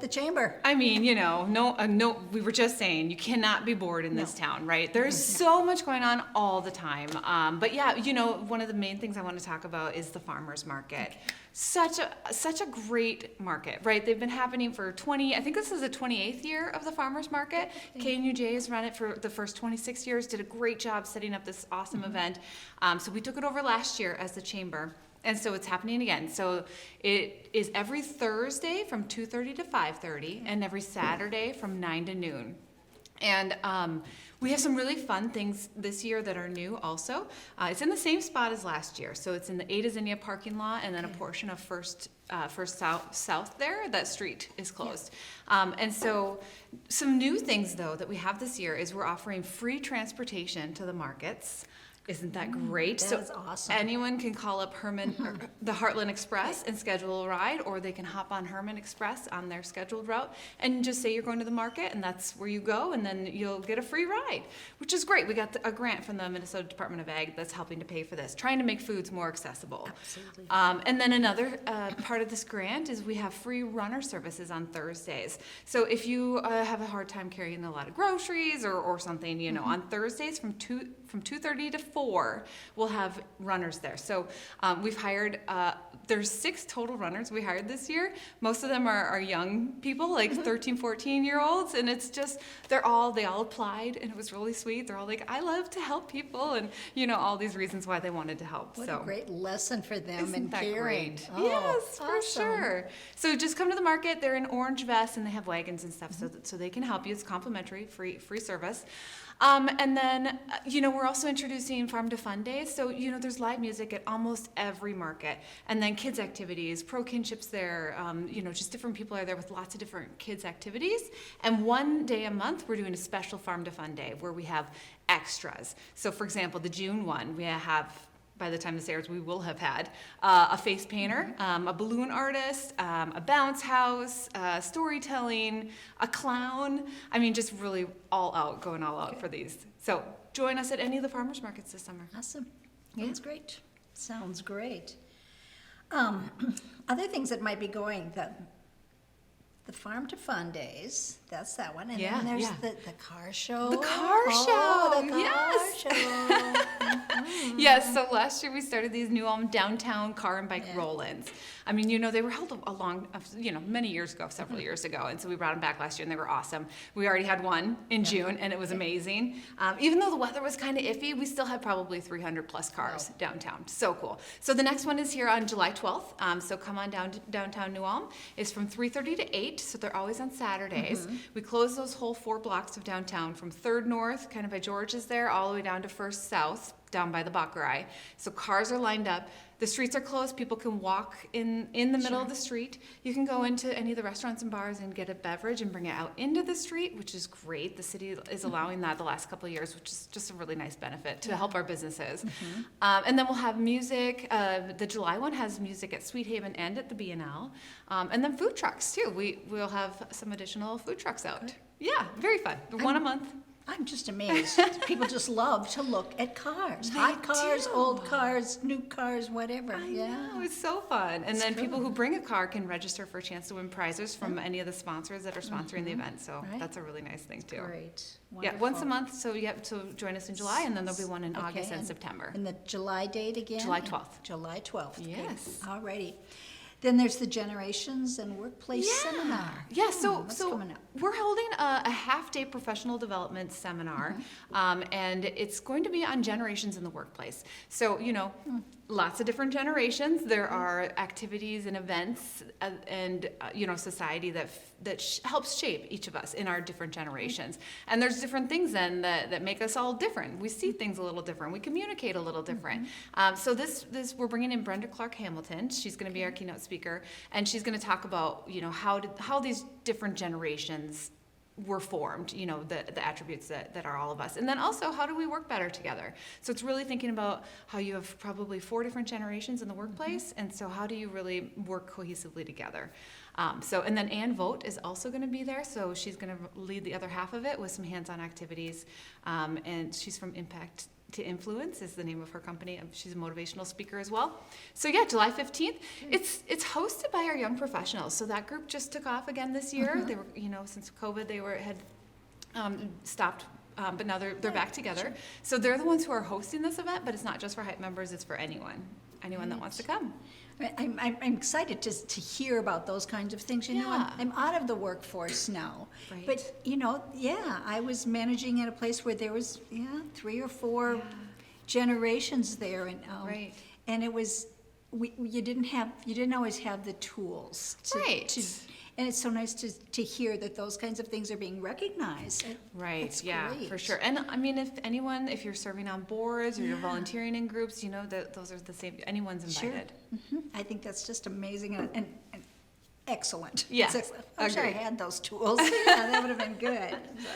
the Chamber? I mean, no, we were just saying, you cannot be bored in this town, right? There's so much going on all the time. But yeah, one of the main things I want to talk about is the farmers market. Such a great market, right? They've been happening for I think this is the 28th year of the farmers market. KNUJ has run it for the first 26 years, did a great job setting up this awesome event. So we took it over last year as the chamber. And so it's happening again. So it is every Thursday from 2:30 to 5:30 and every Saturday from 9 to noon. And we have some really fun things this year that are new also. It's in the same spot as last year. So it's in the Ada Zinnia parking lot and then a portion of First South there. That street is closed. And so some new things though that we have this year is we're offering free transportation to the markets. Isn't that great? That is awesome. Anyone can call up Herman, or the Heartland Express and schedule a ride, or they can hop on Herman Express on their scheduled route and just say you're going to the market, and that's where you go, and then you'll get a free ride, which is great. We got a grant from the Minnesota Department of Ag that's helping to pay for this, trying to make foods more accessible. Absolutely. And then another part of this grant is we have free runner services on Thursdays. So if you have a hard time carrying a lot of groceries or something, you know, on Thursdays from 2:30 to 4, we'll have runners there. So we've hired, there's 6 total runners we hired this year. Most of them are young people, like 13, 14-year-olds, and it's just, they all applied, and it was really sweet. They're all like, I love to help people, and, you know, all these reasons why they wanted to help. What So a great lesson for them isn't in that caring. great? Oh, Yes, for awesome. sure. So just come to the market. They're in orange vests and they have wagons and stuff, so they can help you. It's complimentary, free service. And then, you know, we're also introducing Farm to Fun Days. So, you know, there's live music at almost every market. And then kids activities, pro kinships there, you know, just different people are there with lots of different kids activities. And one day a month, we're doing a special Farm to Fun Day where we have extras. So, for example, the June one, we have, by the time this airs, we will have had a face painter, a balloon artist, a bounce house, storytelling, a clown. I mean, just really going all out for these. So join us at any of the farmers markets this summer. Awesome. Yeah. That's great. Sounds great. Other things that might be going, the Farm to Fun Days, that's that one. And Yeah, then there's yeah. the car show. The car Oh, show, the car yes. show. Yes, so last year we started these new downtown car and bike Yeah. roll-ins. I mean, you know, they were held many years ago, several years ago, and so we brought them back last year, and they were awesome. We already had one in June, and it was amazing. Even though the weather was kind of iffy, we still had probably 300 plus cars downtown. So cool. So the next one is here on July 12th. So come on down to downtown New Ulm. It's from 3:30 to 8, so they're always on Saturdays. We close those whole 4 blocks of downtown from 3rd North, kind of by George's there, all the way down to 1st South, down by the Baccarat. So cars are lined up. The streets are closed. People can walk in the middle of the street. You can go into any of the restaurants and bars and get a beverage and bring it out into the street, which is great. The city is allowing that the last couple of years, which is just a really nice benefit to help our businesses. And then we'll have music. The July one has music at Sweet Haven and at the B&L. And then food trucks, too. We'll have some additional food trucks out. Good. Yeah, very fun. One a month. I'm just amazed. People just love to look at cars. They Hot cars, do. old cars, new cars, whatever. I Yeah. know, it's so fun. And then cool. people who bring a car can register for a chance to win prizes from any of the sponsors that are sponsoring the event. So Right. that's a really nice thing too. Great. Yeah, once a Wonderful. month. So join us in July, and then there'll be one in Okay, August and September. And the July date again? July 12th. July 12th. Okay. Yes. All righty. Then there's the Generations and Workplace Seminar. Yeah, so What's so coming up? we're holding a half-day professional development seminar, and it's going to be on generations in the workplace. So, you know, lots of different generations. There are activities and events and you know, society that helps shape each of us in our different generations. And there's different things then that make us all different. We see things a little different. We communicate a little different. So this we're bringing in Brenda Clark Hamilton. She's going to be our keynote speaker, and she's going to talk about, you know, how these different generations were formed, you know, the attributes that are all of us. And then also, how do we work better together? So it's really thinking about how you have probably 4 different generations in the workplace, and so how do you really work cohesively together? And then Ann Vogt is also going to be there, so she's going to lead the other half of it with some hands-on activities, and she's from Impact to Influence is the name of her company. She's a motivational speaker as well. So yeah, July 15th. It's hosted by our young professionals. So that group just took off again this year. They were, you know, since COVID, they had stopped, but now they're back together. So they're the ones who are hosting this event, but it's not just for Hype members, it's for anyone that wants to come. I'm excited to hear about those kinds of things. You know, Yeah. I'm out of the workforce now. Right. But, you know, yeah, I was managing at a place where there was, 3 or 4 generations there. And, Right. And it was, you didn't always have the tools. Right. And it's so nice to hear that those kinds of things are being recognized. Right, That's yeah, great. for sure. And I mean, if you're serving on boards or you're volunteering in groups, you know, that those are the same, anyone's invited. I think that's just amazing and excellent. Yeah, It's excellent. I wish I agreed. had those tools. Yeah, that would have been good. So,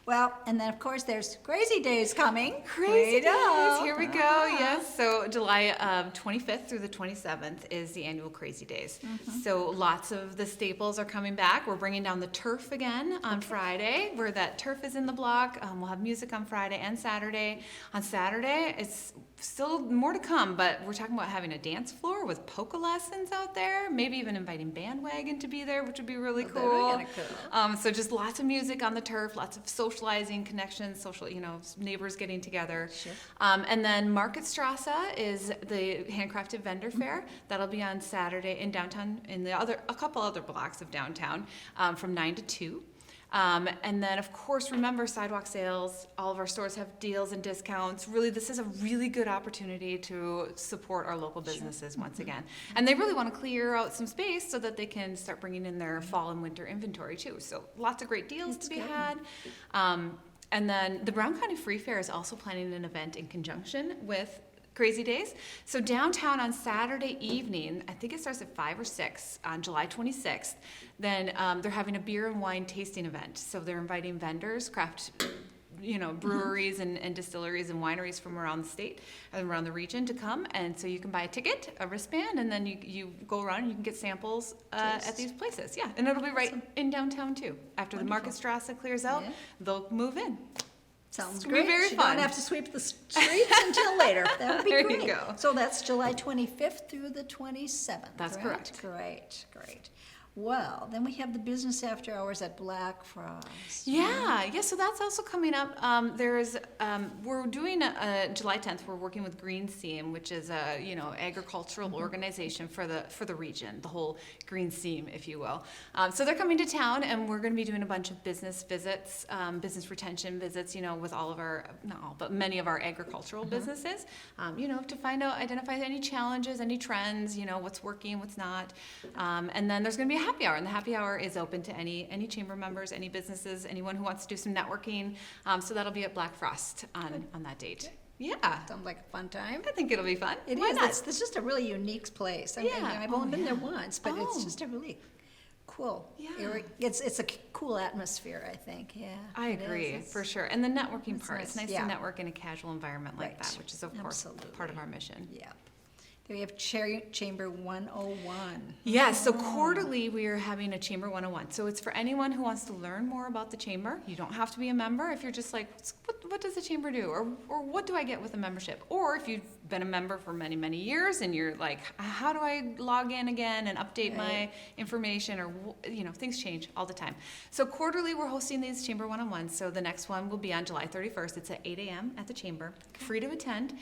Well, and then of course there's Crazy Days coming. Crazy Right on. Days, here we go, yes. So July 25th through the 27th is the annual Crazy Days. So lots of the staples are coming back. We're bringing down the turf again on Friday, where that turf is in the block. We'll have music on Friday and Saturday. On Saturday, it's still more to come, but we're talking about having a dance floor with polka lessons out there, maybe even inviting Bandwagon to be there, which would be really That'd be cool. kinda cool. So just lots of music on the turf, lots of socializing, connections, social, neighbors getting together. Sure. And then Marketstrasse is the handcrafted vendor fair. That'll be on Saturday in downtown, in a couple other blocks of downtown, from 9 to 2. And then, of course, remember sidewalk sales. All of our stores have deals and discounts. Really, this is a really good opportunity to support our local businesses once again. And they really want to clear out some space so that they can start bringing in their fall and winter inventory too. So lots of great deals to be had. And then the Brown County Free Fair is also planning an event in conjunction with Crazy Days. So downtown on Saturday evening, I think it starts at 5 or 6 on July 26th, then they're having a beer and wine tasting event. So they're inviting vendors, breweries and distilleries and wineries from around the state and around the region to come. And so you can buy a ticket, a wristband, and then you go around and you can get samples at these places. Yeah, and it'll be right in downtown too. After the Marketstrasse clears out, Yeah. they'll move in. Sounds It's gonna great. be very You fun. don't have to sweep the streets until later. That would be There you great. go. So that's July 25th through the 27th. That's right? correct. Great. Well, then we have the business after hours at Black Frost. Yeah, so that's also coming up. We're doing July 10th. We're working with Green Seam, which is a agricultural organization for the region, the whole Green Seam, if you will. So they're coming to town, and we're going to be doing a bunch of business visits, business retention visits. With all of our, not all, but many of our agricultural businesses. To identify any challenges, any trends. What's working, what's not, and then there's going to be a happy hour, and the happy hour is open to any chamber members, any businesses, anyone who wants to do some networking. So that'll be at Black Frost on that date. Yeah, Sounds like a fun time. I think it'll be fun. It Why is. not? It's just a really unique place. Yeah. I've only Oh, been there yeah. once, but it's Oh. just a really cool. Yeah. It's a cool atmosphere, I think. Yeah. I it is. agree, It's- for sure. And the networking It's part, nice. it's nice Yeah. to network in a casual environment like Right. that, which is, of course, Absolutely. part of our mission. Yeah. There we have Chamber 101. Yes, so quarterly we are having a Chamber 101. So it's for anyone who wants to learn more about the Chamber. You don't have to be a member if you're just like, what does the Chamber do? Or what do I get with a membership? Or if you've been a member for many, many years and you're like, how do I log in again and update my information? Or, things change all the time. So quarterly we're hosting these Chamber 101. So the next one will be on July 31st. It's at 8 a.m. at the Chamber. Free to attend.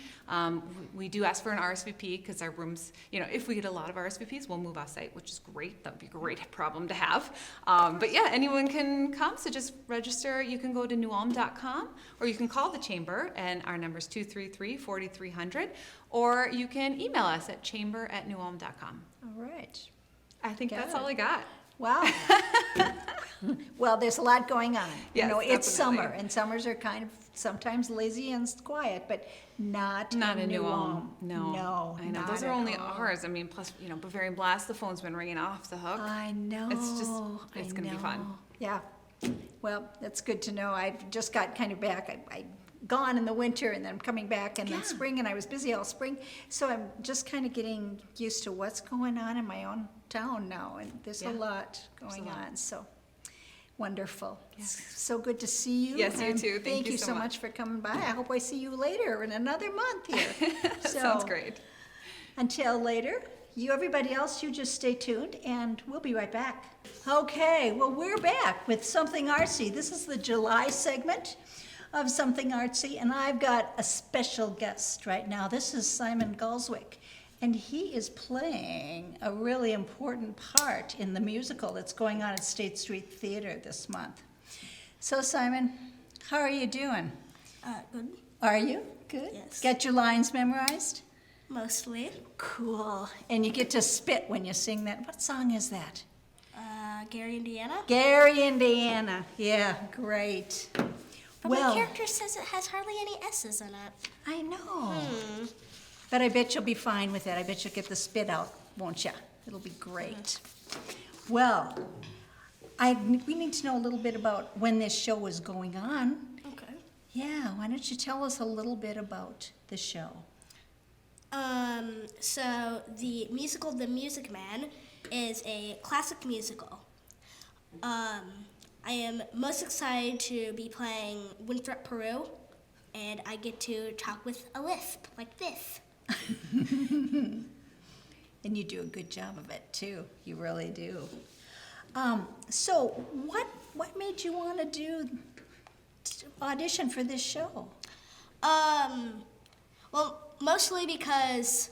We do ask for an RSVP because our rooms, if we get a lot of RSVPs, we'll move off-site, which is great. That would be a great problem to have. But yeah, anyone can come, so just register. You can go to newalm.com, or you can call the Chamber, and our number is 233-4300, or you can email us at chamber@newalm.com. All right. I think that's Good. all I got. Wow. Well, there's a lot going on. Yes, It's definitely. summer, and summers are kind of sometimes lazy and quiet, but not Not in New Ulm. Ulm. No. No, I know. not Those are at only all. ours. I mean, plus, Bavarian Blast, the phone's been ringing off the hook. I know. It's gonna be fun. know. Yeah. Well, that's good to know. I just got kind of back. I gone in the winter, and then I'm coming back in the spring, and I was busy all spring. So I'm just kind of getting used to what's going on in my own town now, and there's a Yeah. lot There's a going lot. on. So wonderful. It's so good to see you. Yes, you and too. Thank you so so much. much for coming by. I hope I see you later in another month here. Sounds great. Until later, everybody else, you just stay tuned, and we'll be right back. Okay, well, we're back with Something Artsy. This is the July segment of Something Artsy, and I've got a special guest right now. This is Simon Gulswick, and he is playing a really important part in the musical that's going on at State Street Theater this month. So, Simon, how are you doing? Good, Are you? Good? Yes. Got your lines memorized? mostly. Cool. And you get to spit when you sing that. What song is that? Gary, Indiana. Gary, Indiana. Yeah, great. But my character says it has hardly any S's in it. I know. But I bet you'll be fine with that. I bet you'll get the spit out, won't you? It'll be great. Well, we need to know a little bit about when this show is going on. Okay. Yeah, why don't you tell us a little bit about the show? So the musical The Music Man is a classic musical. I am most excited to be playing Winthrop Peru, and I get to talk with a lisp like this. And you do a good job of it too. You really do. So what made you want to audition for this show? Well, mostly because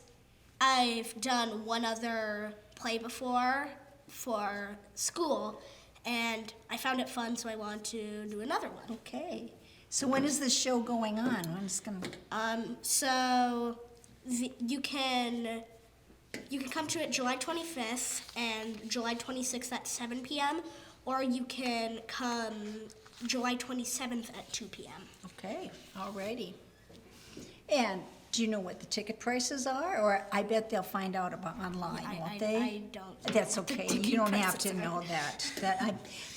I've done one other play before for school, and I found it fun, so I wanted to do another one. Okay. So when is this show going on? When is it gonna? So you can come to it July 25th and July 26th at 7 p.m., or you can come July 27th at 2 p.m. Okay, alrighty. And do you know what the ticket prices are? Or I bet they'll find out about online, won't they? I don't. That's know what the okay. ticket You don't have to prices are. know that.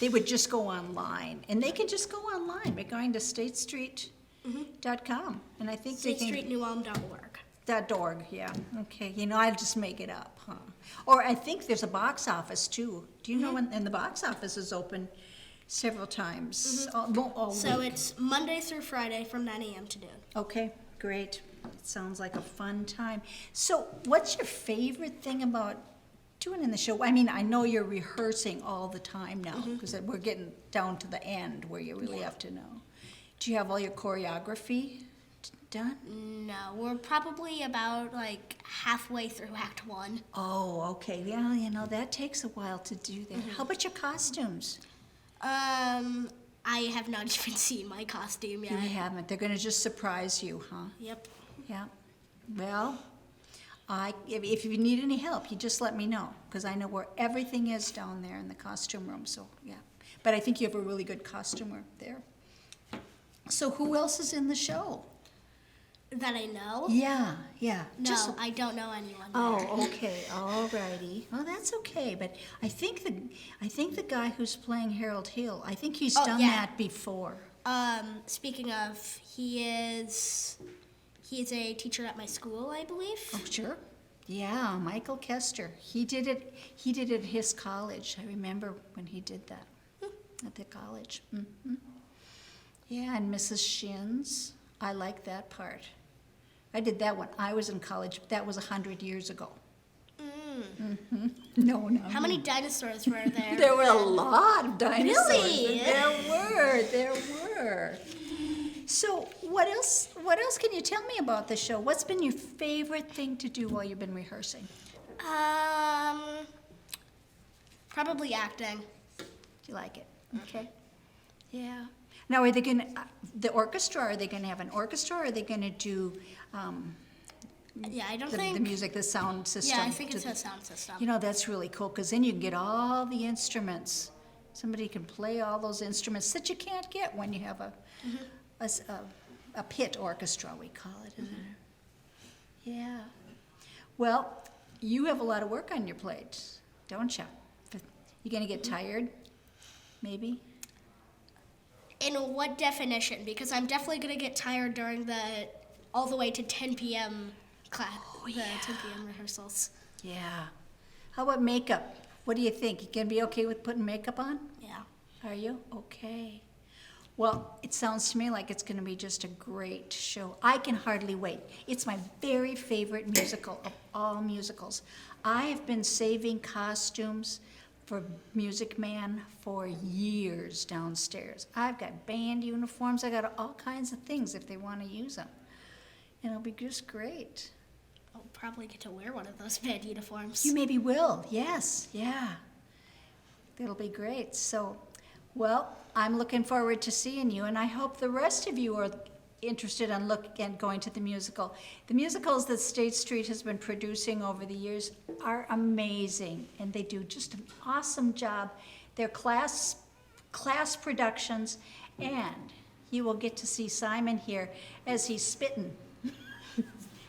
They would just go online, and they can just go online by going to statestreet.com, and I think they can. StateStreetNewElm.org. .org, yeah. Okay. I'll just make it up, huh? Or I think there's a box office too. Do you know when? And the box office is open several times all So week. it's Monday through Friday from 9 a.m. to noon. Okay, great. It sounds like a fun time. So what's your favorite thing about doing in the show? I mean, I know you're rehearsing all the time now because we're getting down to the end where you really have to know. Do you have all your choreography done? No, we're probably about like halfway through Act 1. Oh, okay. Yeah, that takes a while to do that. How about your costumes? I have not even seen my costume yet. You haven't. They're going to just surprise you, huh? Yep. Yeah. Well, if you need any help, you just let me know, because I know where everything is down there in the costume room, so, yeah. But I think you have a really good costumer there. So who else is in the show? That I know? Yeah. No, I don't know anyone. Oh, okay, all righty. Well, that's okay, but I think the guy who's playing Harold Hill, I think he's Oh, done yeah. that before. Speaking of, he is a teacher at my school, I believe. Oh, sure. Yeah, Michael Kester. He did it at his college. I remember when he did that at the college. Yeah, and Mrs. Shins. I like that part. I did that when I was in college. That was 100 years ago. No. How many dinosaurs were there? There were a lot of dinosaurs. Really? There were. So what else can you tell me about the show? What's been your favorite thing to do while you've been rehearsing? Probably acting. Do you like it? Okay. Yeah. Now, are they going to, the orchestra, are they going to have an orchestra, or are they going to do Yeah, I don't the think. music, the sound system? Yeah, I think it's a sound system. That's really cool, because then you can get all the instruments. Somebody can play all those instruments that you can't get when you have a pit orchestra, we call it, isn't it? Yeah. Well, you have a lot of work on your plate, don't you? You going to get tired, maybe? In what definition? Because I'm definitely gonna get tired during all the way to 10 p.m. class, the 10 p.m. rehearsals. Yeah. How about makeup? What do you think? You gonna be okay with putting makeup on? Yeah. Are you? Okay. Well, it sounds to me like it's gonna be just a great show. I can hardly wait. It's my very favorite musical of all musicals. I have been saving costumes for Music Man for years downstairs. I've got band uniforms. I got all kinds of things if they want to use them. And it'll be just great. I'll probably get to wear one of those band uniforms. You maybe will. Yes. Yeah. It'll be great. So, well, I'm looking forward to seeing you, and I hope the rest of you are interested in going to the musical. The musicals that State Street has been producing over the years are amazing, and they do just an awesome job. They're class productions, and you will get to see Simon here as he's spitting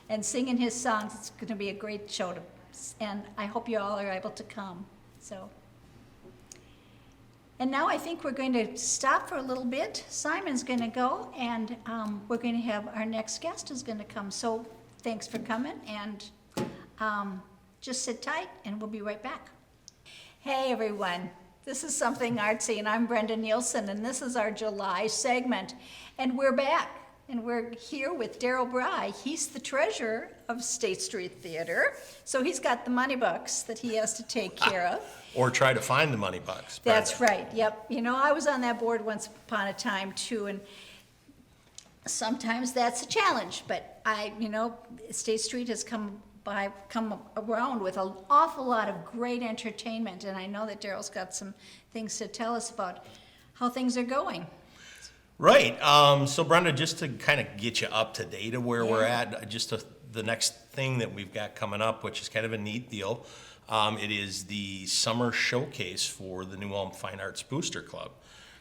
and singing his songs. It's going to be a great show, and I hope you all are able to come. So, And now I think we're going to stop for a little bit. Simon's going to go, and we're going to have our next guest is going to come. So thanks for coming, and just sit tight, and we'll be right back. Hey, everyone. This is Something Artsy, and I'm Brenda Nielsen, and this is our July segment. And we're back, and we're here with Daryl Bry. He's the treasurer of State Street Theater, so he's got the money bucks that he has to take care of. Or try to find the money bucks. That's right, yep. You know, I was on that board once upon a time too, and sometimes that's a challenge, but State Street has come around with an awful lot of great entertainment, and I know that Daryl's got some things to tell us about how things are going. Right. So Brenda, just to kind of get you up to date of where we're at, the next thing that we've got coming up, which is kind of a neat deal. It is the summer showcase for the New Ulm Fine Arts Booster Club,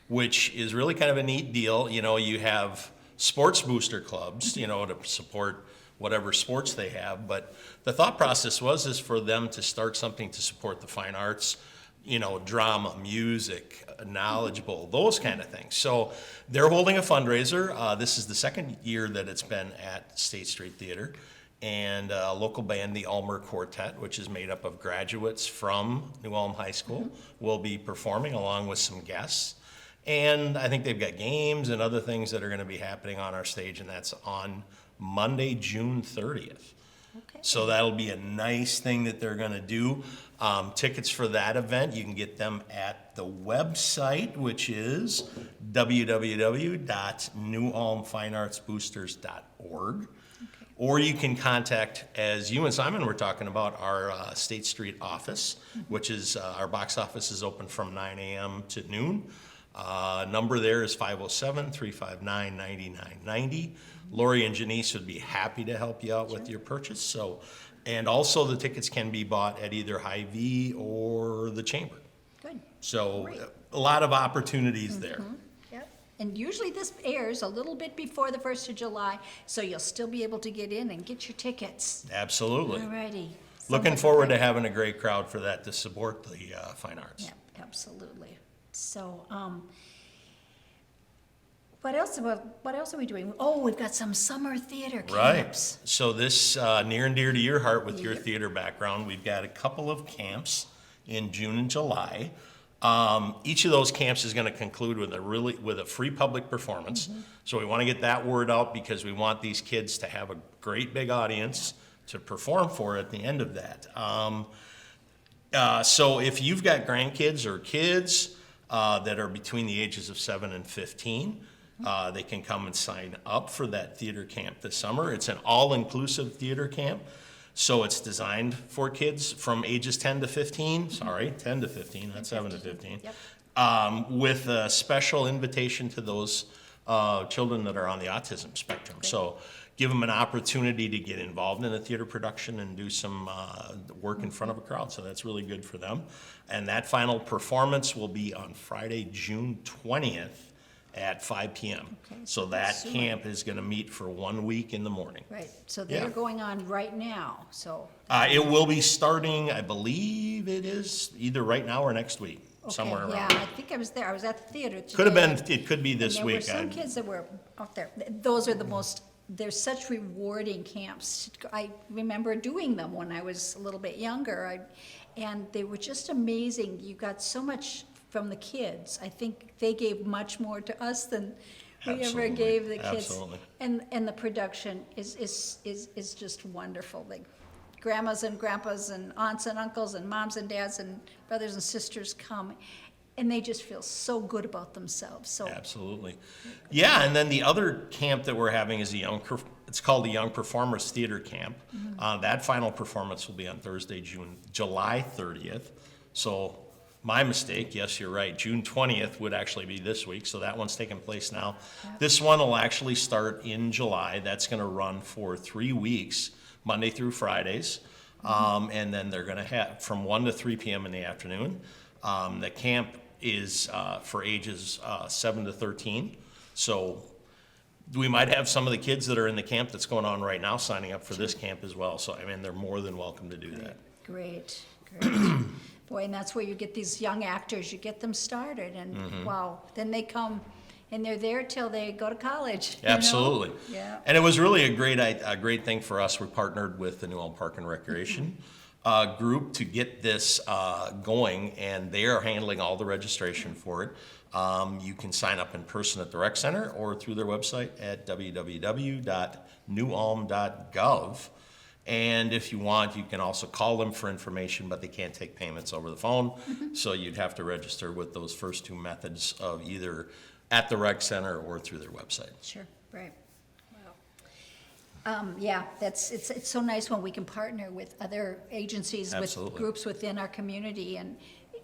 which is really kind of a neat deal. You know, you have sports booster clubs, to support whatever sports they have, but the thought process is for them to start something to support the fine arts, drama, music, knowledgeable, those kind of things. So they're holding a fundraiser. This is the second year that it's been at State Street Theater. And a local band, the Ulmer Quartet, which is made up of graduates from New Ulm High School, will be performing along with some guests. And I think they've got games and other things that are going to be happening on our stage, and that's on Monday, June 30th. Okay. So that'll be a nice thing that they're going to do. Tickets for that event, you can get them at the website, which is www.newulmfineartsboosters.org. Or you can contact, as you and Simon were talking about, our State Street office, which is our box office is open from 9 a.m. to noon. Number there is 507-359-9990. Lori and Janice would be happy to help you out with your purchase. And also the tickets can be bought at either Hy-Vee or the Chamber. Good. So Great. a lot of opportunities there. Yep. And usually this airs a little bit before the 1st of July, so you'll still be able to get in and get your tickets. Absolutely. All righty. Looking forward to having a great crowd for that to support the fine arts. Yeah, absolutely. So, what else are we doing? Oh, we've got some summer theater Right. camps. So this, near and dear to your heart with your theater background, we've got a couple of camps in June and July. Each of those camps is going to conclude with a free public performance. So we want to get that word out because we want these kids to have a great big audience to perform for at the end of that. So if you've got grandkids or kids that are between the ages of 7 and 15, they can come and sign up for that theater camp this summer. It's an all-inclusive theater camp. So it's designed for kids from ages 10 to 15, 10 to 15, not 7 to 15, Yep. with a special invitation to those children that are on the autism spectrum. So give them an opportunity to get involved in a theater production and do some work in front of a crowd. So that's really good for them. And that final performance will be on Friday, June 20th at 5 p.m. Okay, So that soon. camp is going to meet for 1 week in the morning. Right, so they're Yeah. going on right now, so. It will be starting, I believe it is either right now or next week, somewhere Okay, around. yeah, I think I was there, I was at the theater today. Could have been, it could be this And week. there were some kids that were out there. Those are the most, they're such rewarding camps. I remember doing them when I was a little bit younger, and they were just amazing. You got so much from the kids. I think they gave much more to us than we ever Absolutely, gave the kids. absolutely. And the production is just wonderful. The grandmas and grandpas and aunts and uncles and moms and dads and brothers and sisters come, and they just feel so good about themselves. So Absolutely. Yeah, and then the other camp that we're having is it's called the Young Performers Theater Camp. That final performance will be on Thursday, July 30th. So my mistake, yes, you're right. June 20th would actually be this week, so that one's taking place now. This one will actually start in July. That's going to run for 3 weeks, Monday through Fridays. And then they're going to have from 1 to 3 p.m. in the afternoon. The camp is for ages 7 to 13. So we might have some of the kids that are in the camp that's going on right now signing up for this camp as well. So, I mean, they're more than welcome to do that. Great. Boy, and that's where you get these young actors, you get them started, and Mm-hmm. wow, then they come, and they're there till they go to college. you know? Absolutely. Yeah. And it was really a great thing for us. We partnered with the New Ulm Park and Recreation group to get this going, and they are handling all the registration for it. You can sign up in person at the rec center or through their website at www.newulm.gov. And if you want, you can also call them for information, but they can't take payments over the phone. So you'd have to register with those first two methods of either at the rec center or through their website. Sure, right. Wow. Yeah, it's so nice when we can partner with other agencies, with Absolutely. groups within our community, and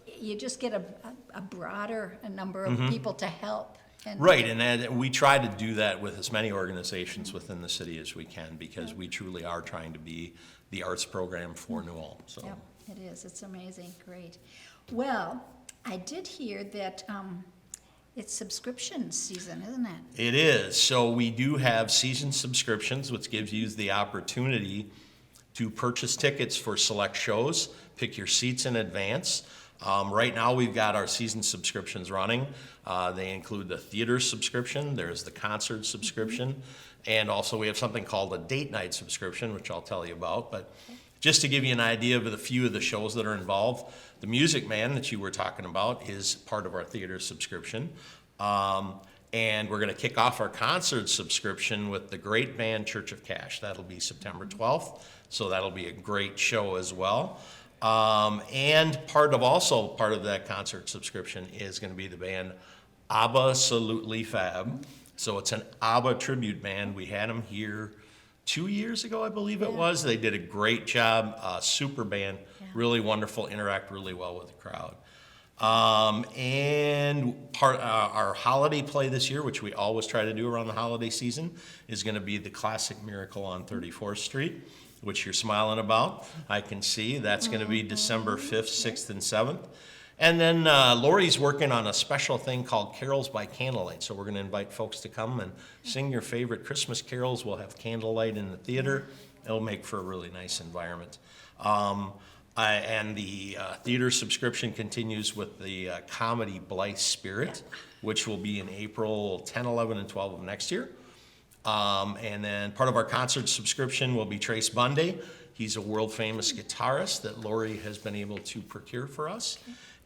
you just get a broader number of people to help. And Right, and we try to do that with as many organizations within the city as we can, because we truly are trying to be the arts program for New Ulm, so. Yeah, it is. It's amazing. Great. Well, I did hear that it's subscription season, isn't it? It is, so we do have season subscriptions, which gives you the opportunity to purchase tickets for select shows, pick your seats in advance. Right now, we've got our season subscriptions running. They include the theater subscription, there's the concert subscription, and also we have something called a date night subscription, which I'll tell you about. But just to give you an idea of the few of the shows that are involved, the Music Man that you were talking about is part of our theater subscription. And we're going to kick off our concert subscription with the great band Church of Cash. That'll be September 12th, so that'll be a great show as well. And part of that concert subscription is going to be the band Absolutely Fab. So it's an ABBA tribute band. We had them here 2 years ago, I believe it was. They did a great job, super band, really wonderful, interact really well with the crowd. And our holiday play this year, which we always try to do around the holiday season, is going to be the classic Miracle on 34th Street, which you're smiling about. I can see that's going to be December 5th, 6th, and 7th. And then Lori's working on a special thing called Carols by Candlelight. So we're going to invite folks to come and sing your favorite Christmas carols. We'll have candlelight in the theater. It'll make for a really nice environment. And the theater subscription continues with the comedy Blythe Spirit, which will be in April 10, 11, and 12 of next year. And then part of our concert subscription will be Trace Bundy. He's a world-famous guitarist that Lori has been able to procure for us.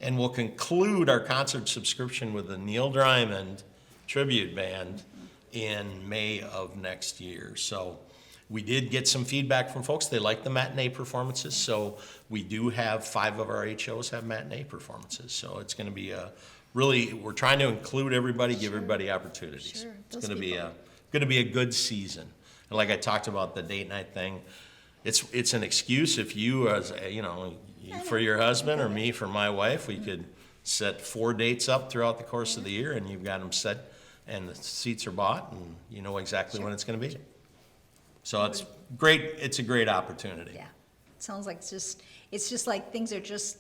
And we'll conclude our concert subscription with the Neil Diamond Tribute Band in May of next year. So we did get some feedback from folks. They like the matinee performances. So we do have 5 of our 8 shows have matinee performances. So it's going to be we're trying to include everybody, give everybody opportunities. Sure. It's going to be a good season. And like I talked about the date night thing, it's an excuse if you, as you for your husband or me for my wife, we could set 4 dates up throughout the course of the year, and you've got them set, and the seats are bought, and you know exactly when it's going to be. So it's great. It's a great opportunity. Yeah. It sounds like it's just like things are just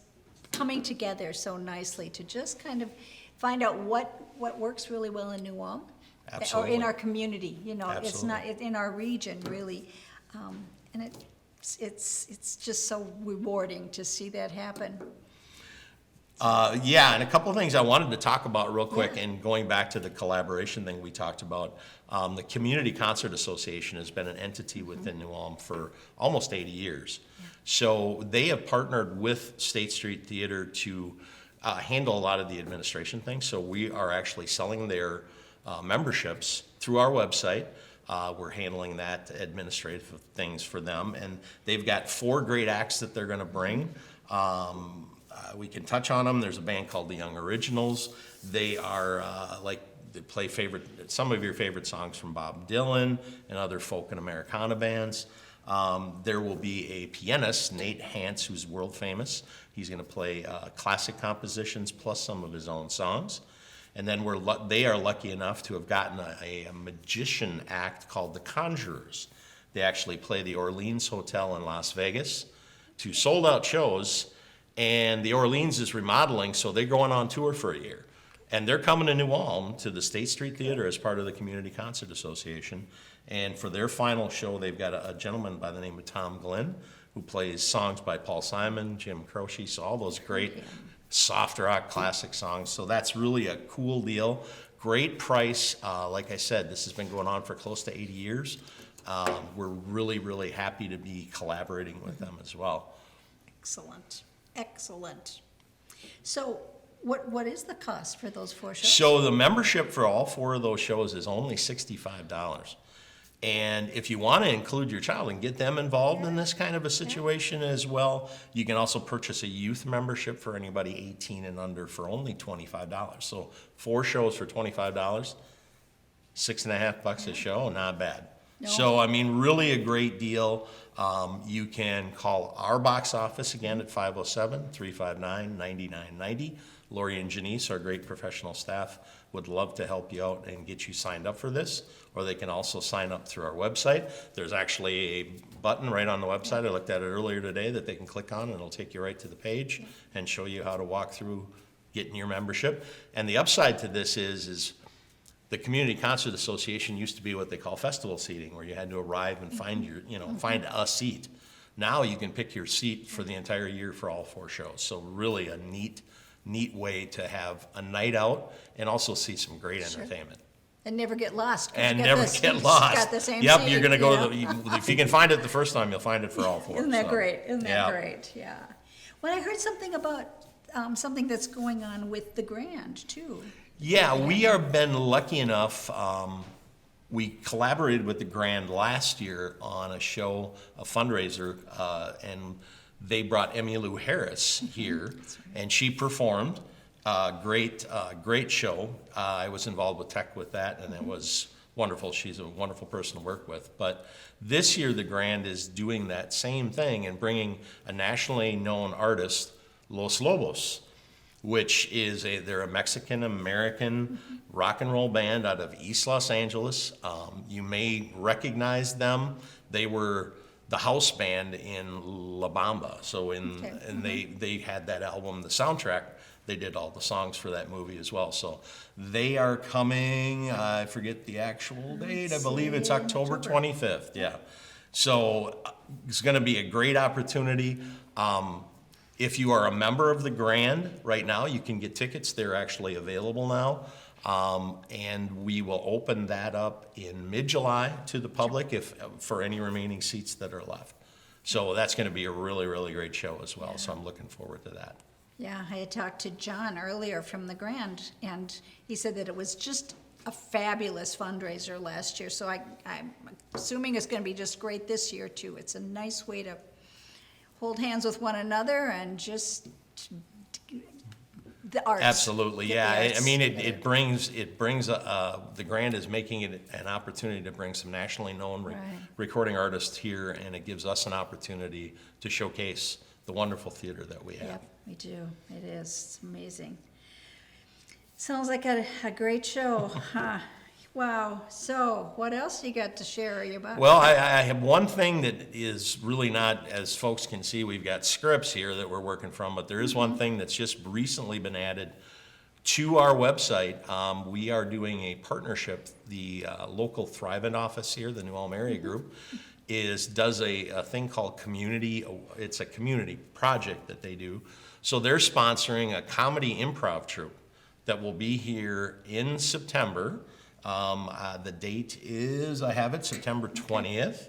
coming together so nicely to just kind of find out what works really well in New Ulm. Absolutely. Or in our community, it's not Absolutely. in our region, really. And it's just so rewarding to see that happen. Yeah, and a couple of things I wanted to talk about real quick, Yeah. and going back to the collaboration thing we talked about. The Community Concert Association has been an entity within New Ulm for almost 80 years. So they have partnered with State Street Theater to handle a lot of the administration things. So we are actually selling their memberships through our website. We're handling that administrative things for them, and they've got 4 great acts that they're going to bring. We can touch on them. There's a band called the Young Originals. They are they play some of your favorite songs from Bob Dylan and other folk and Americana bands. There will be a pianist, Nate Hance, who's world famous. He's going to play classic compositions plus some of his own songs. And then they are lucky enough to have gotten a magician act called the Conjurers. They actually play the Orleans Hotel in Las Vegas, 2 sold-out shows, and the Orleans is remodeling, so they're going on tour for a year. And they're coming to New Ulm to the State Street Theater as part of the Community Concert Association. And for their final show, they've got a gentleman by the name of Tom Glenn, who plays songs by Paul Simon, Jim Croce, so all those great soft rock classic songs. So that's really a cool deal. Great price. Like I said, this has been going on for close to 80 years. We're really, really happy to be collaborating with them as well. Excellent, excellent. So what is the cost for those 4 shows? So the membership for all 4 of those shows is only $65. And if you want to include your child and get them involved in this kind of a situation as well, you can also purchase a youth membership for anybody 18 and under for only $25. So 4 shows for $25, $6.50 a show, not bad. No. So, I mean, really a great deal. You can call our box office again at 507-359-9990. Lori and Janice, our great professional staff, would love to help you out and get you signed up for this. Or they can also sign up through our website. There's actually a button right on the website, I looked at it earlier today, that they can click on and it'll take you right to the page and show you how to walk through getting your membership. And the upside to this is the Community Concert Association used to be what they call festival seating, where you had to arrive and find your, find a seat. Now you can pick your seat for the entire year for all 4 shows. So really a neat way to have a night out and also see some great entertainment. And never get lost. 'cause And you got never this- get you've lost. Got the same Yep, seat, you're gonna go to you know? if you can find it the first time, you'll find it for all 4. Isn't that so, great? Isn't that yeah. great? Yeah. Well, I heard something about something that's going on with the Grand too. Yeah, we have been lucky enough, we collaborated with the Grand last year on a show, a fundraiser, and they brought Emmylou Harris here, and she performed. Great show. I was involved with tech with that, and it was wonderful. She's a wonderful person to work with. But this year, the Grand is doing that same thing and bringing a nationally known artist, Los Lobos, which is they're a Mexican-American rock and roll band out of East Los Angeles. You may recognize them. They were the house band in La Bamba. So and they had that album, the soundtrack. They did all the songs for that movie as well. So they are coming, I forget the actual date, I believe it's October 25th, yeah. So it's gonna be a great opportunity. If you are a member of the Grand right now, you can get tickets. They're actually available now. And we will open that up in mid-July to the public for any remaining seats that are left. So that's gonna be a really, really great show as well. So I'm looking forward to that. Yeah, I had talked to John earlier from the Grand, and he said that it was just a fabulous fundraiser last year. So I'm assuming it's going to be just great this year too. It's a nice way to hold hands with one another and just the arts. Absolutely, Get yeah. the I arts mean, together. it brings the Grand is making it an opportunity to bring some nationally known Right. recording artists here, and it gives us an opportunity to showcase the wonderful theater that we have. Yep, we do. It is. It's amazing. Sounds like a great show, huh? Wow. So, what else you got to share about? Well, I have one thing that is really not, as folks can see, we've got scripts here that we're working from, but there is one thing that's just recently been added to our website. We are doing a partnership. The local Thrivent office here, the New Ulm Area Group, does a thing called community. It's a community project that they do. So they're sponsoring a comedy improv troupe that will be here in September. The date is, I have it, September 20th.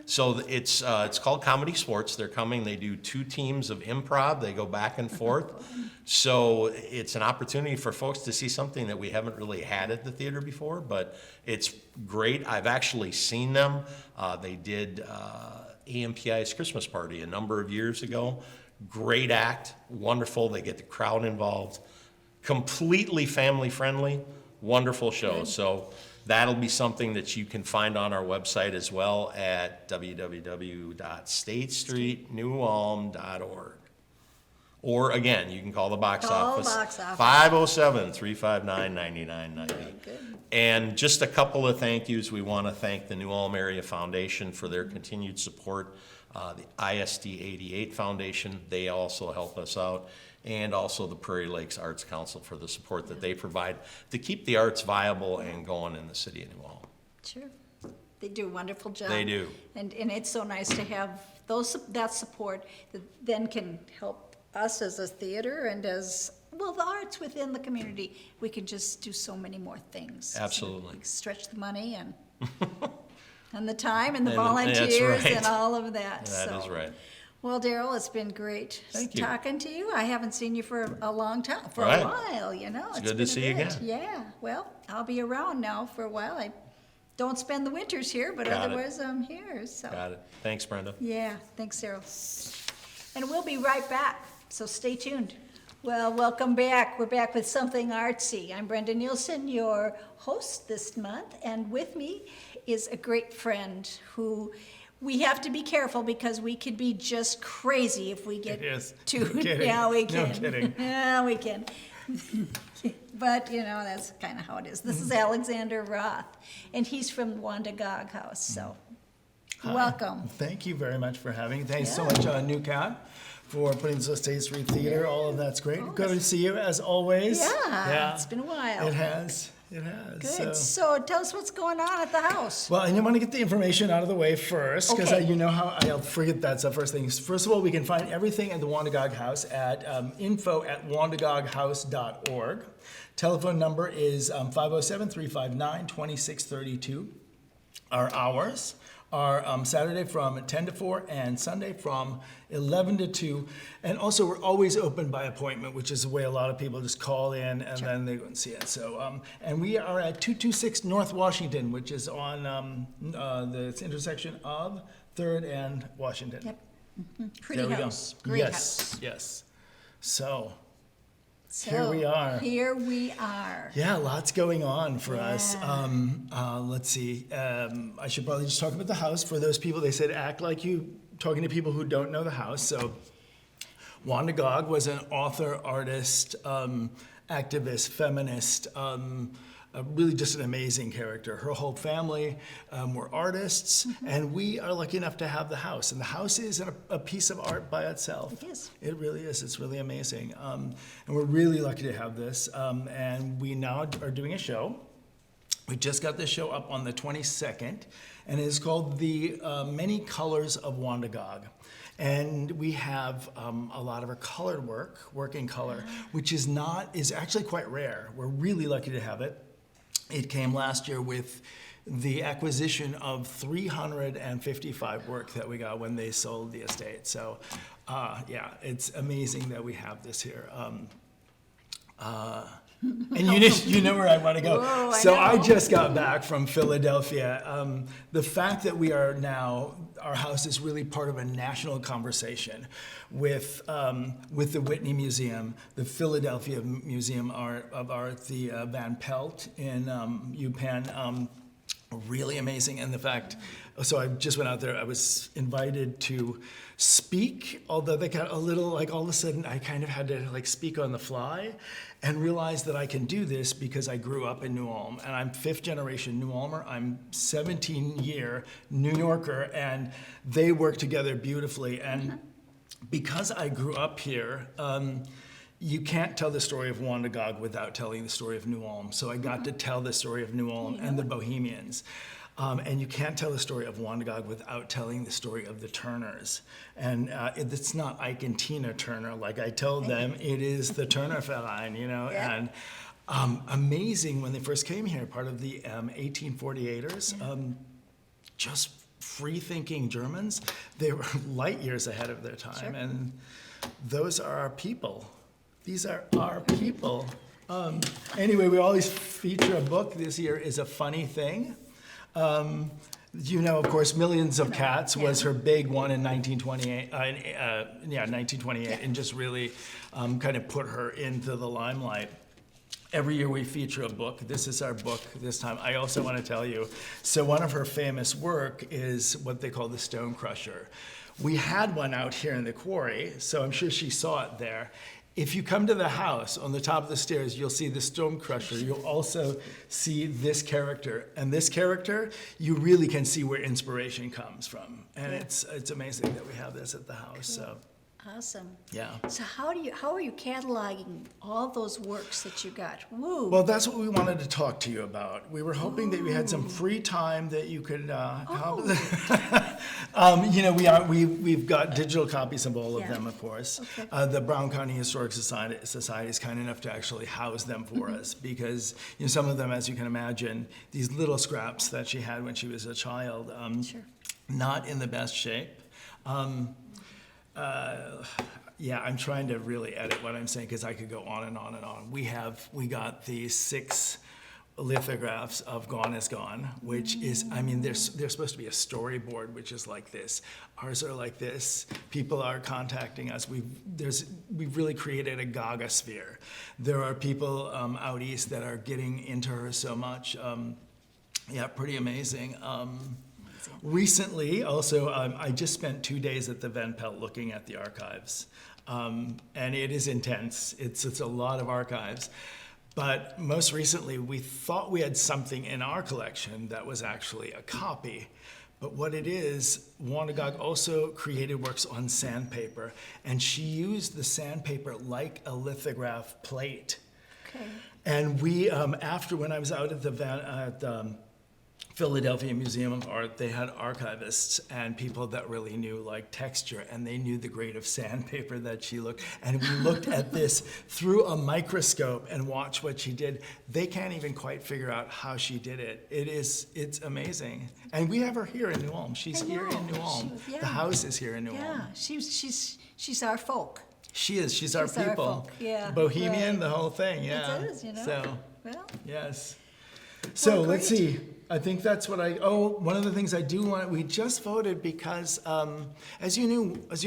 So it's called Comedy Sports. They're coming. They do 2 teams of improv. They go back and forth. So it's an opportunity for folks to see something that we haven't really had at the theater before, but it's great. I've actually seen them. They did AMPI's Christmas Party a number of years ago. Great act, wonderful. They get the crowd involved. Completely family friendly, wonderful show. So that'll be something that you can find on our website as well at www.statestreetnewulm.org. Or again, you can call the box Call office. box office. 507-359-9990. Good. And just a couple of thank yous. We want to thank the New Ulm Area Foundation for their continued support. The ISD 88 Foundation, they also help us out. And also the Prairie Lakes Arts Council for the support that they provide to keep the arts viable and going in the city of New Ulm. Sure. They do a wonderful job. They do. And it's so nice to have that support that then can help us as a theater and as, well, the arts within the community. We can just do so many more things. Absolutely. We stretch the money and, and the time and the And that's volunteers right. and all of that. That is So, right. well, Daryl, it's been great Thank you. talking to you. I haven't seen you for a long time, for Right. a while, you know. It's It's good to been a see you bit. again. Yeah, well, I'll be around now for a while. I don't spend the winters here, but Got it. otherwise I'm here, so. Got it. Thanks, Brenda. Yeah, thanks, Daryl. And we'll be right back, so stay tuned. Well, welcome back. We're back with Something Artsy. I'm Brenda Nielsen, your host this month, and with me is a great friend who we have to be careful because we could be just crazy if we get Yes. too. No kidding. Yeah, we No can. kidding. Yeah, we can. But, you know, that's kind of how it is. This is Alexander Roth, and he's from Wanda Gog House, so welcome. Thank you very much for having me. Thanks so Yeah. much, New Cat, for putting this on State Street Theater. All of that's great. Good to see you as always. Yeah, it's been a while. It has. It has. Good. So tell us what's going on at the house. Well, and you want to get the information out of the way first, because Okay. you know how I'll forget that's the first thing. First of all, we can find everything at the Wandagog House at info@wandagoghouse.org. Telephone number is 507-359-2632. Our hours are Saturday from 10 to 4 and Sunday from 11 to 2. And also, we're always open by appointment, which is the way a lot of people just call in and then they go and see it. So, and we are at 226 North Washington, which is on the intersection of 3rd and Washington. Yep. Pretty There we house. go. Great yes, house. yes. So, So, here we are. Here we are. yeah, lots going on for us. Let's see. I should probably just talk about the house. For those people, they said act like you talking to people who don't know the house. So, Wanda Gog was an author, artist, activist, feminist, really just an amazing character. Her whole family were artists, and we are lucky enough to have the house. And the house is a piece of art by itself. It is. It really is. It's really amazing. And we're really lucky to have this. And we now are doing a show. We just got this show up on the 22nd, and it is called The Many Colors of Wandagog. And we have a lot of our colored work in color, which is actually quite rare. We're really lucky to have it. It came last year with the acquisition of 355 work that we got when they sold the estate. So, yeah, it's amazing that we have this here. And you know where I want to go. Whoa, I So I know. just got back from Philadelphia. The fact that we are now, our house is really part of a national conversation with the Whitney Museum, the Philadelphia Museum of Art, the Van Pelt in UPenn. Really amazing. And the fact, so I just went out there, I was invited to speak, although they got a little, like all of a sudden I kind of had to like speak on the fly and realize that I can do this because I grew up in New Ulm and I'm 5th generation New Ulmer. I'm 17-year New Yorker, and they work together beautifully. And because I grew up here, you can't tell the story of Wandagog without telling the story of New Ulm. So I got to tell the story of New Ulm and the Bohemians. And you can't tell the story of Wandagog without telling the story of the Turners. And it's not Ike and Tina Turner, like I told them, it is the Turner Verein, you know. Yeah. And amazing when they first came here, part of the 1848ers, just free-thinking Germans. They were light years ahead of their time. Sure. And those are our people. These are our people. Anyway, we always feature a book. This year is A Funny Thing. You know, of course, Millions of Cats was her big one in 1928. 1928, and just really kind of put her into the limelight. Every year we feature a book. This is our book this time. I also want to tell you, so one of her famous work is what they call the Stone Crusher. We had one out here in the quarry, so I'm sure she saw it there. If you come to the house, on the top of the stairs, you'll see the Stone Crusher. You'll also see this character. And this character, you really can see where inspiration comes from. And it's amazing that we have this at the house. So Awesome. Yeah. So how are you cataloging all those works that you got? Woo. Well, that's what we wanted to talk to you about. We were hoping that you had some free time that you could we've got digital copies of all of Yeah. them, of course. Okay. The Brown County Historic Society is kind enough to actually house them for us because some of them, as you can imagine, these little scraps that she had when she was a child, Sure. not in the best shape. Yeah, I'm trying to really edit what I'm saying because I could go on and on and on. We got the 6 lithographs of Gone is Gone, which is, I mean, there's supposed to be a storyboard, which is like this. Ours are like this. People are contacting us. We've really created a Gaga sphere. There are people out east that are getting into her so much. Yeah, pretty amazing. Recently, also, I just spent 2 days at the Van Pelt looking at the archives, and it is intense. It's a lot of archives. But most recently, we thought we had something in our collection that was actually a copy. But what it is, Wanda Gog also created works on sandpaper, and she used the sandpaper like a lithograph plate. Okay. And we, when I was out at the Philadelphia Museum of Art, they had archivists and people that really knew like texture, and they knew the grade of sandpaper that she looked. And we looked at this through a microscope and watched what she did. They can't even quite figure out how she did it. It's amazing. And we have her here in New Ulm. She's I here in know. New Ulm. Yeah. The house is here in New Yeah, Ulm. she's our folk. She is. She's our She's our people. folk, yeah, Bohemian, right. the whole thing. Yeah. It is, So. Well, Yes. So Well, let's great. see. I think that's what one of the things I do want, we just voted because, as you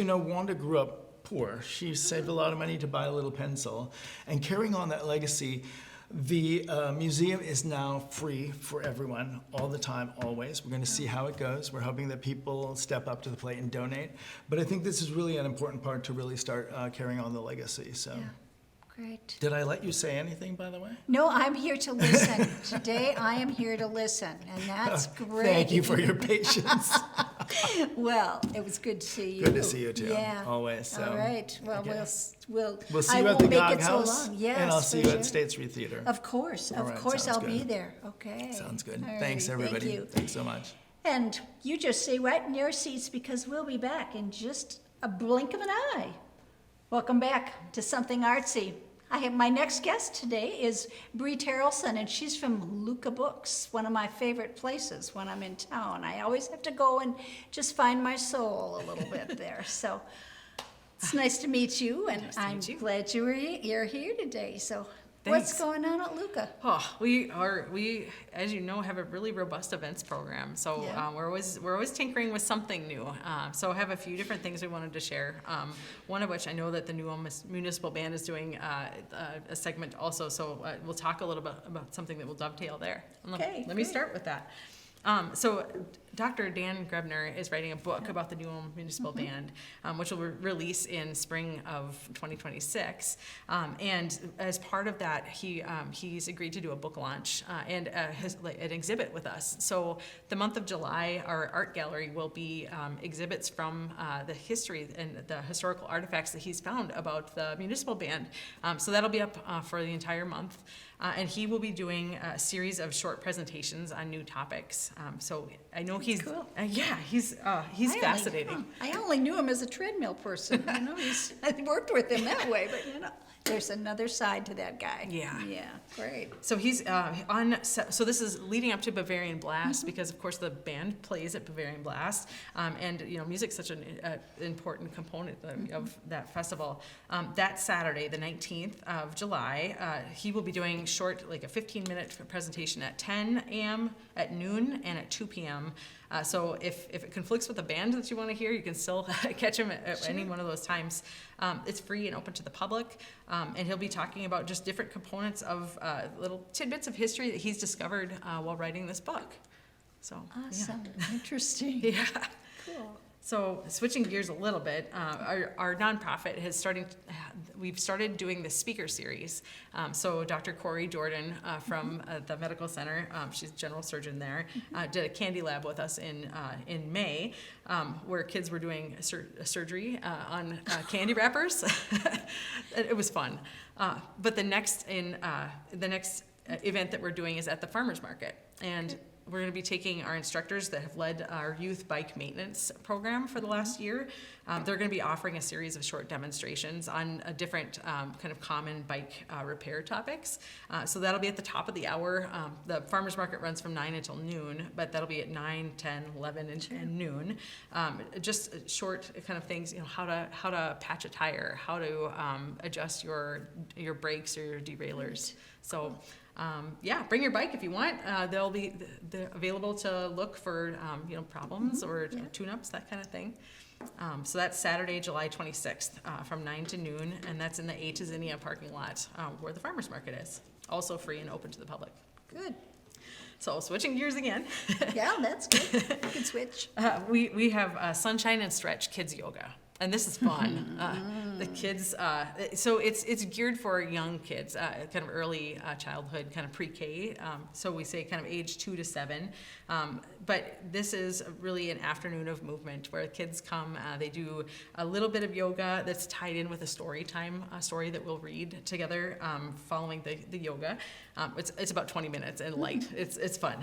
know, Wanda grew up poor. She saved a lot of money to buy a little pencil. And carrying on that legacy, the museum is now free for everyone all the time, always. We're going to see how it goes. We're hoping that people step up to the plate and donate. But I think this is really an important part to really start carrying on the legacy. So. yeah, great. Did I let you say anything, by the way? No, I'm here to listen. Today, I am here to listen, and that's great. Thank you for your patience. Well, it was good to see you. Good to see you too. Yeah. Always. So. All right. Well, okay. we'll We'll see I you at won't the make Gog it so House, long. Yes, and I'll see for you sure. at State Street Theater. Of course, All right, I'll sounds be good. there. Okay. Sounds good. All Thanks, righty, everybody. Thank you. Thanks so much. And you just stay right in your seats because we'll be back in just a blink of an eye. Welcome back to Something Artsy. I have my next guest today is Bree Terrelson, and she's from Luca Books, one of my favorite places when I'm in town. I always have to go and just find my soul a little bit there. So it's nice to meet you, and Nice to I'm meet you. glad you're here today. So Thanks. what's going on at Luca? Oh, we, as you know, have a really robust events program. So Yeah. we're always tinkering with something new. So I have a few different things we wanted to share. One of which I know that the New Ulm Municipal Band is doing a segment also. So we'll talk a little bit about something that will dovetail there. Okay, Let me great. start with that. So Dr. Dan Grebner is writing a book about the New Ulm Municipal Band, which will release in spring of 2026. And as part of that, he's agreed to do a book launch and an exhibit with us. So the month of July, our art gallery will be exhibits from the history and the historical artifacts that he's found about the municipal band. So that'll be up for the entire month. And he will be doing a series of short presentations on new topics. So I know he's, cool. he's fascinating. I only knew him as a treadmill person. I worked with him that way, but there's another side to that guy. Yeah. Yeah, great. So he's so this is leading up to Bavarian Blast because of course the band plays at Bavarian Blast, and music's such an important component of that festival. That Saturday, the 19th of July, he will be doing short, like a 15-minute presentation at 10 a.m., at noon, and at 2 p.m. So if it conflicts with the band that you want to hear, you can still catch him at any one of those times. It's free and open to the public, and he'll be talking about just different components of little tidbits of history that he's discovered while writing this book. So Awesome. Interesting. yeah. Cool. So switching gears a little bit, our nonprofit we've started doing the speaker series. So Dr. Corey Jordan from the medical center, she's general surgeon there, did a candy lab with us in May, where kids were doing surgery on candy wrappers. It was fun. But the next event that we're doing is at the farmers market, and we're going to be taking our instructors that have led our youth bike maintenance program for the last year. They're going to be offering a series of short demonstrations on a different kind of common bike repair topics. So that'll be at the top of the hour. The farmers market runs from 9 until noon, but that'll be at 9, 10, 11, and noon. Just short kind of things, how to patch a tire, how to adjust your brakes or your derailers. So. Bring your bike if you want. They're available to look for, problems or tune-ups, that kind of thing. So that's Saturday, July 26th, from 9 to noon, and that's in the A to Zinnia parking lot where the farmers market is. Also free and open to the public. Good. So switching gears again. Yeah, that's good. You can switch. We have Sunshine and Stretch Kids Yoga. And this is fun. The kids, so it's geared for young kids, kind of early childhood, kind of pre-K. So we say kind of age 2 to 7. But this is really an afternoon of movement where kids come, they do a little bit of yoga that's tied in with a story time, a story that we'll read together following the yoga. It's about 20 minutes and light. It's fun.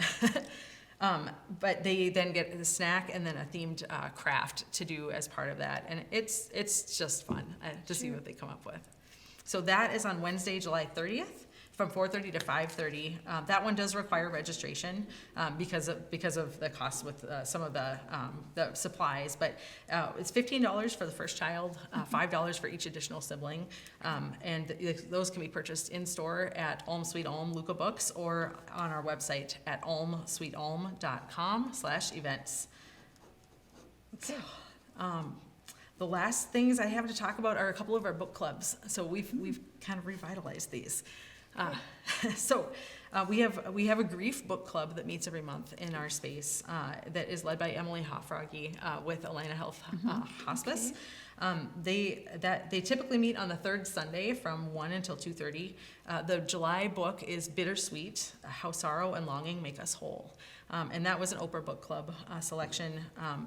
But they then get a snack and then a themed craft to do as part of that. And it's just fun to see what they come up with. So that is on Wednesday, July 30th from 4:30 to 5:30. That one does require registration because of the cost with some of the supplies. But it's $15 for the first child, $5 for each additional sibling. And those can be purchased in store at Ulm Sweet Ulm Luca Books or on our website at ulmsweetulm.com/events. Okay. The last things I have to talk about are a couple of our book clubs. So we've kind of revitalized these. We have a grief book club that meets every month in our space that is led by Emily Hoffrogge with Elena Health Hospice. They typically meet on the third Sunday from 1 until 2:30. The July book is Bittersweet: How Sorrow and Longing Make Us Whole. And that was an Oprah Book Club selection,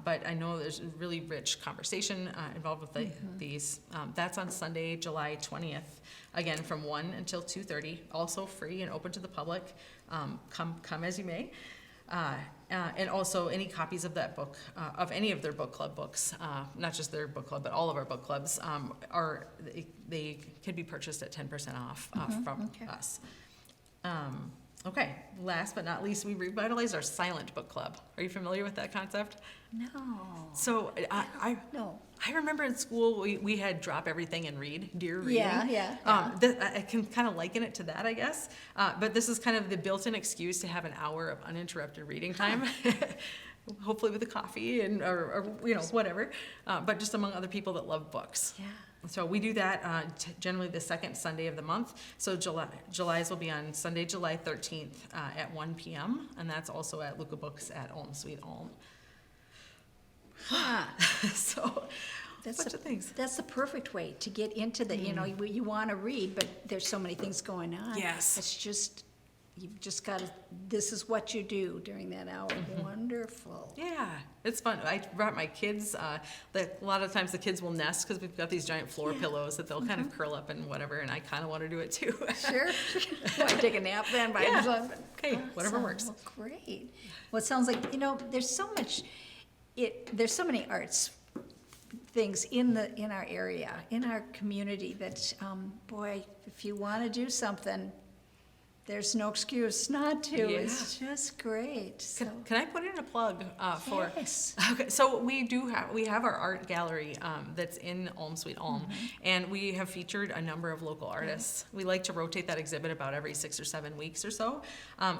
but I know there's really rich conversation involved with these. That's on Sunday, July 20th, again from 1 until 2:30, also free and open to the public. Come as you may. And also any copies of that book, of any of their book club books, not just their book club, but all of our book clubs, they can be purchased at 10% off from us. Okay, last but not least, we revitalized our silent book club. Are you familiar with that concept? No. So No. I remember in school we had drop everything and read, dear reading. Yeah. I can kind of liken it to that, I guess. But this is kind of the built-in excuse to have an hour of uninterrupted reading time. Hopefully with a coffee or whatever, but just among other people that love books. Yeah. So we do that generally the second Sunday of the month. So July's will be on Sunday, July 13th at 1 p.m. And that's also at Luca Books at Ulm Sweet Ulm. So bunch of things. That's the perfect way to get into the, you want to read, but there's so many things going on. Yes. It's just, you've just got to, this is what you do during that hour. Wonderful. Yeah, it's fun. I brought my kids. A lot of times the kids will nest because we've got these giant floor pillows that they'll kind of curl up and whatever, and I kind of want to do it too. Sure. Want to take a nap then by yourself? Okay, whatever Awesome. works. Well, great. Well, it sounds like, there's so much, there's so many arts things in our area, in our community that, boy, if you want to do something, there's no excuse not to. Yeah. It's just great. So. Can I put in a plug for? Yes. Okay, so we have our art gallery that's in Ulm Sweet Ulm, and we have featured a number of local artists. We like to rotate that exhibit about every 6 or 7 weeks or so.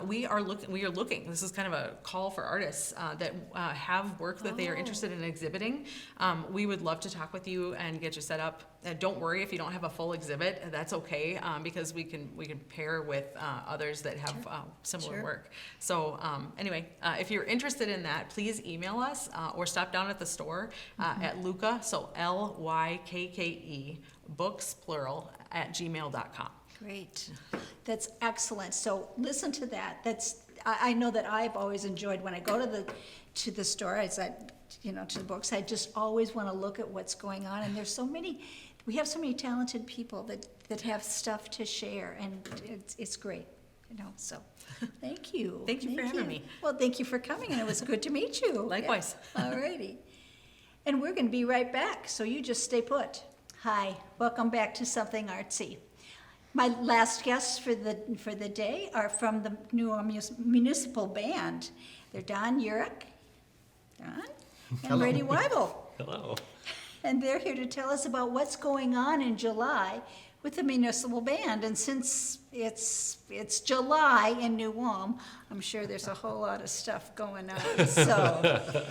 We are looking. This is kind of a call for artists that have work that they are interested in exhibiting. We would love to talk with you and get you set up. don't worry if you don't have a full exhibit. That's okay, because we can pair with others that have similar Sure. work. So anyway, if you're interested in that, please email us or stop down at the store at Luca, so LYKKE, books plural @gmail.com. Great. That's excellent. So listen to that. I know that I've always enjoyed when I go to the store, to the books, I just always want to look at what's going on. And we have so many talented people that have stuff to share, and it's great, so thank you. Thank you for having me. Well, thank you for coming, and it was good to meet you. Likewise. Yeah. All righty. And we're going to be right back, so you just stay put. Hi, welcome back to Something Artsy. My last guests for the day are from the New Orleans Municipal Band. They're Don Urich, and Brady Weibel. Hello. And they're here to tell us about what's going on in July with the municipal band. And since it's July in New Ulm, I'm sure there's a whole lot of stuff going on. So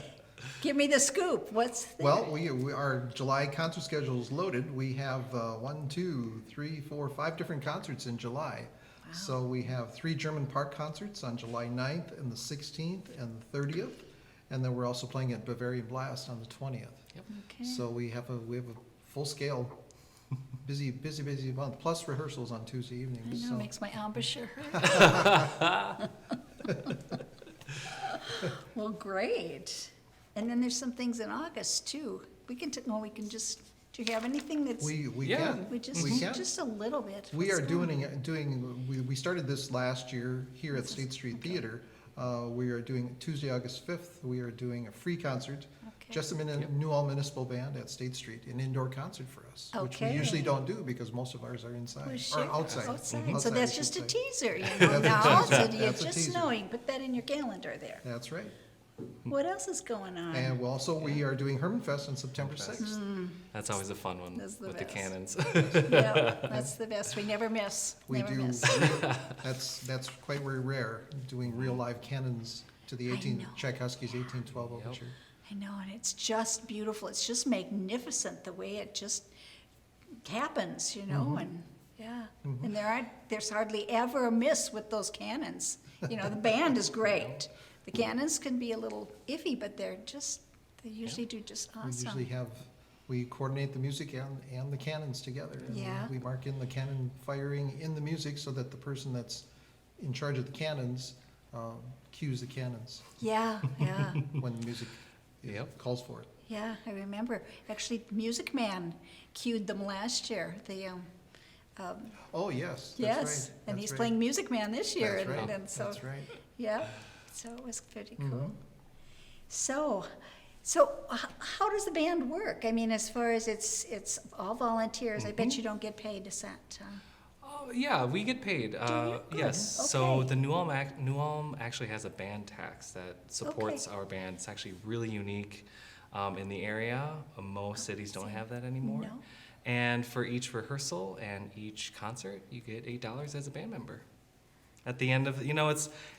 give me the scoop. What's there? Well, our July concert schedule is loaded. We have 5 different concerts in July. Wow. So we have 3 German Park concerts on July 9th and the 16th and the 30th. And then we're also playing at Bavarian Blast on the 20th. Yep. Okay. So we have a full scale, busy month, plus rehearsals on Tuesday I evenings. know, So. makes my embouchure hurt. Well, great. And then there's some things in August too. We can just. Do you have anything that's? We Yeah. can. We just We can. just a little bit. We What's are going on? we started this last year here at State Street Theater. We are doing Tuesday, August 5th, we are doing a free concert, Okay. just a New Ulm Municipal Band at State Street, an indoor concert for us, which we Okay. usually don't do because most of ours are inside, Well, or sure. outside. Outside. Mhm. So Outside, that's I just a should say. teaser, That's a now, teaser. so you That's a just teaser. knowing, put that in your calendar there. That's right. What else is going on? And we are doing Herman Fest on September 6th. That's always a fun one That's the with the best. cannons. Yeah, that's the best. We never miss. We Never do, miss. that's quite very rare, doing real live cannons to the know. Tchaikovsky's 1812 Yep. overture. I know, and it's just beautiful. It's just magnificent the way it just happens, and yeah. And there's hardly ever a miss with those cannons. The band is great. The cannons can be a little iffy, but they usually do just awesome. We coordinate the music and the cannons together. And Yeah. we mark in the cannon firing in the music so that the person that's in charge of the cannons cues the cannons Yeah, yeah, when the music Yep. calls for it. yeah. I remember. Actually, Music Man cued them last year. Oh, yes, that's right. Yes, and that's he's right. playing Music Man this year. That's right, and so, that's right. yeah, so it was pretty cool. Mhm. So how does the band work? I mean, as far as it's all volunteers. I bet you don't get paid a cent. Oh, yeah, we get paid. you? Good. Yes. So Okay. the New Ulm actually has a band tax that supports Okay. our band. It's actually really unique in the area. Most cities don't have that anymore. No. And for each rehearsal and each concert, you get $8 as a band member. At the end of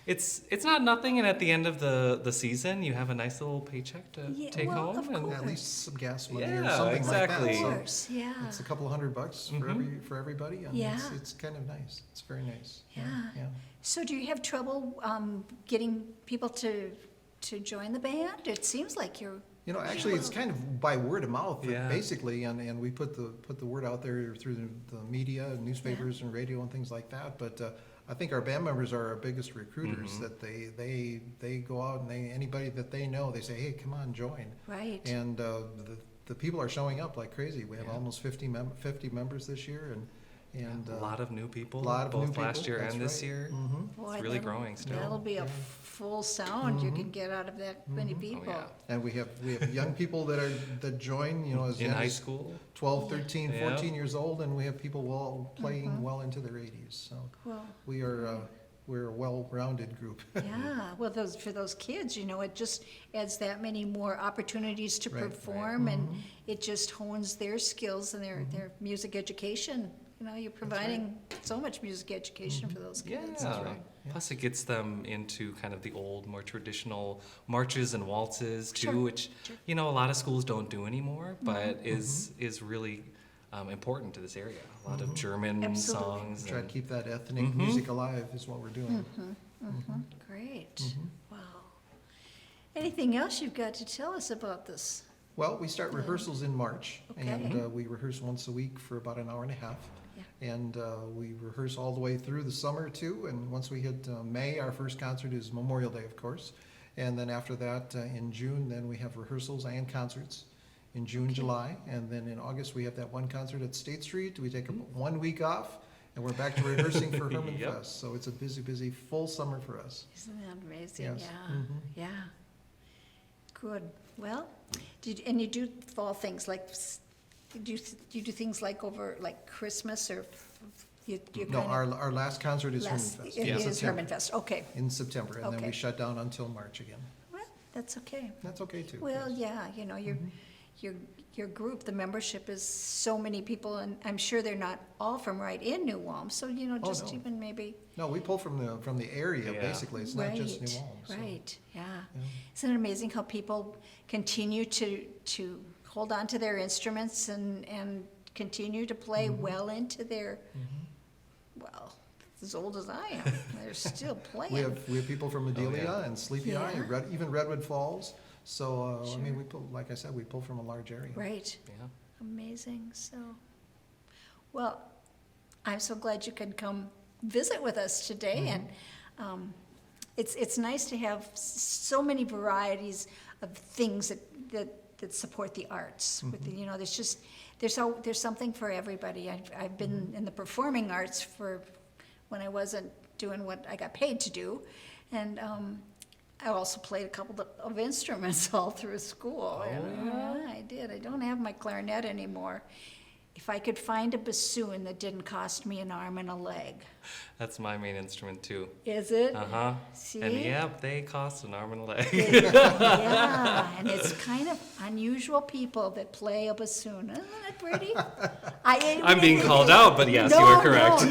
it's not nothing, and at the end of the season, you have a nice little paycheck to Yeah, take well, home. of and At least some gas money or Yeah, something exactly. like Of that. course, yeah. It's a couple of $100 for everybody, and Yeah. it's kind of nice. It's very nice. Yeah. Yeah. So do you have trouble getting people to join the band? It seems like you're. Actually, it's kind of by word of mouth, Yeah. basically, and we put the word out there through the media, and newspapers, and radio, and things like that. But I think our band members are our biggest recruiters. Mhm. That they go out and anybody that they know, they say, hey, come on, join. Right. And the people are showing up like crazy. We have Yeah. almost 50 members this year, and a lot of new people, lot of both new last people, year that's and this right. year. Mhm. Boy, It's really that'll- growing still. That'll be a Yeah. full sound you Mhm. can get out of that many people. Oh, yeah. And we have young people that join, as In young high as school. 12, 13, Yeah. 14 years old, and we have people playing well into their 80s. So Cool. we're a well-rounded group. Yeah, well, for those kids, it just adds that many more opportunities to Right, right. perform, and it just hones their skills and their music education. You're providing so much music education for those Yeah. kids. right, yeah. Plus, it gets them into kind of the old, more traditional marches and waltzes too, Sure, which sure. a lot of schools don't do anymore, but is really important to this area. A lot of German Absolutely. songs. Try to and- keep that ethnic music alive is what we're doing. Great. Wow. Anything else you've got to tell us about this? Well, we start rehearsals in March, Okay. and we rehearse once a week for about an hour and a half. And we rehearse all the way through the summer too, and once we hit May, our first concert is Memorial Day, of course. And then after that, in June, then we have rehearsals and concerts in June, July. And then in August, we have that one concert at State Street. We take 1 week off, and we're back to rehearsing for Herman Yep. Fest. So it's a busy, busy, full summer for us. Isn't that amazing? Yes. Yeah, yeah. Good. Well, and you do fall things like, do you do things like over, like Christmas, or you No, kind of? our last concert is Herman Fest. It in is September. Herman Fest, okay. In September, and then Okay. we shut down until March again. Well, that's okay. That's okay too. Well, yes. yeah, you know, your group, the membership is so many people, and I'm sure they're not all from right in New Ulm, so, you know, just no. even maybe. No, we pull from the area, Yeah. basically. It's not just New Ulm. So. Right, yeah. Isn't it amazing how people continue to hold on to their instruments and continue to play well into their, well, as old as I am, they're still playing. We have people from Adelia yeah. and Sleepy Eye, Yeah. and even Redwood Falls. So, I mean, Sure. we pull, like I said, we pull from a large area. Right, Yeah. amazing, so. Well, I'm so glad you could come visit with us today, and it's nice to have so many varieties of things that support the arts. With the, you know, there's something for everybody. I've been in the performing arts for when I wasn't doing what I got paid to do, and I also played a couple of instruments all through school. Yeah, I did. I don't have my clarinet anymore. If I could find a bassoon that didn't cost me an arm and a leg. That's my main instrument too. Is it? Uh-huh. See? And yep, they cost an arm and a leg. Yeah, and it's kind of unusual people that play a bassoon, isn't it, Brady? I'm being called out, but yes, you are correct.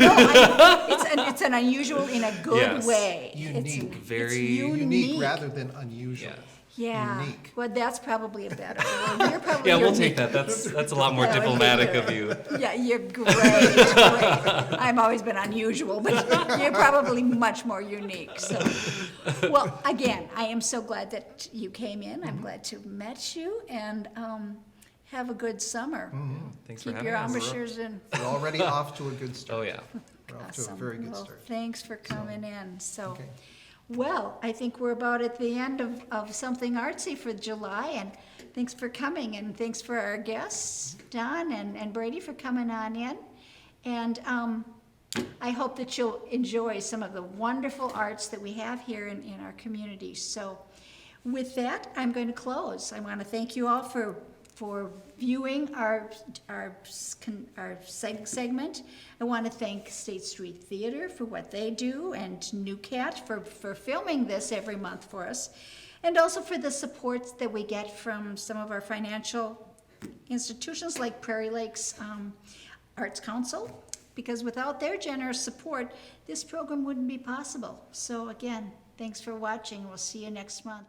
It's an unusual in a good Yes. way. Unique. Very Unique rather than unusual. Yes. Yeah. Unique. Well, that's probably a better word. You're probably Yeah, we'll unique. take that. That's a lot more That would be diplomatic good. of you. Yeah, you're great. I've always been unusual, but you're probably much more unique. So, well, again, I am so glad that you came in. I'm glad to have met you, and have a good summer. Thanks for Keep having your us. embouchures in. We're already off to a good start. Oh yeah. We're off to a Awesome. very good Well, start. thanks for coming in. So, Okay. well, I think we're about at the end of Something Artsy for July, and thanks for coming, and thanks for our guests, Don and Brady, for coming on in. And I hope that you'll enjoy some of the wonderful arts that we have here in our community. So with that, I'm going to close. I want to thank you all for viewing our segment. I want to thank State Street Theater for what they do, and NewCat for filming this every month for us, and also for the support that we get from some of our financial institutions like Prairie Lakes Arts Council, because without their generous support, this program wouldn't be possible. So again, thanks for watching. We'll see you next month.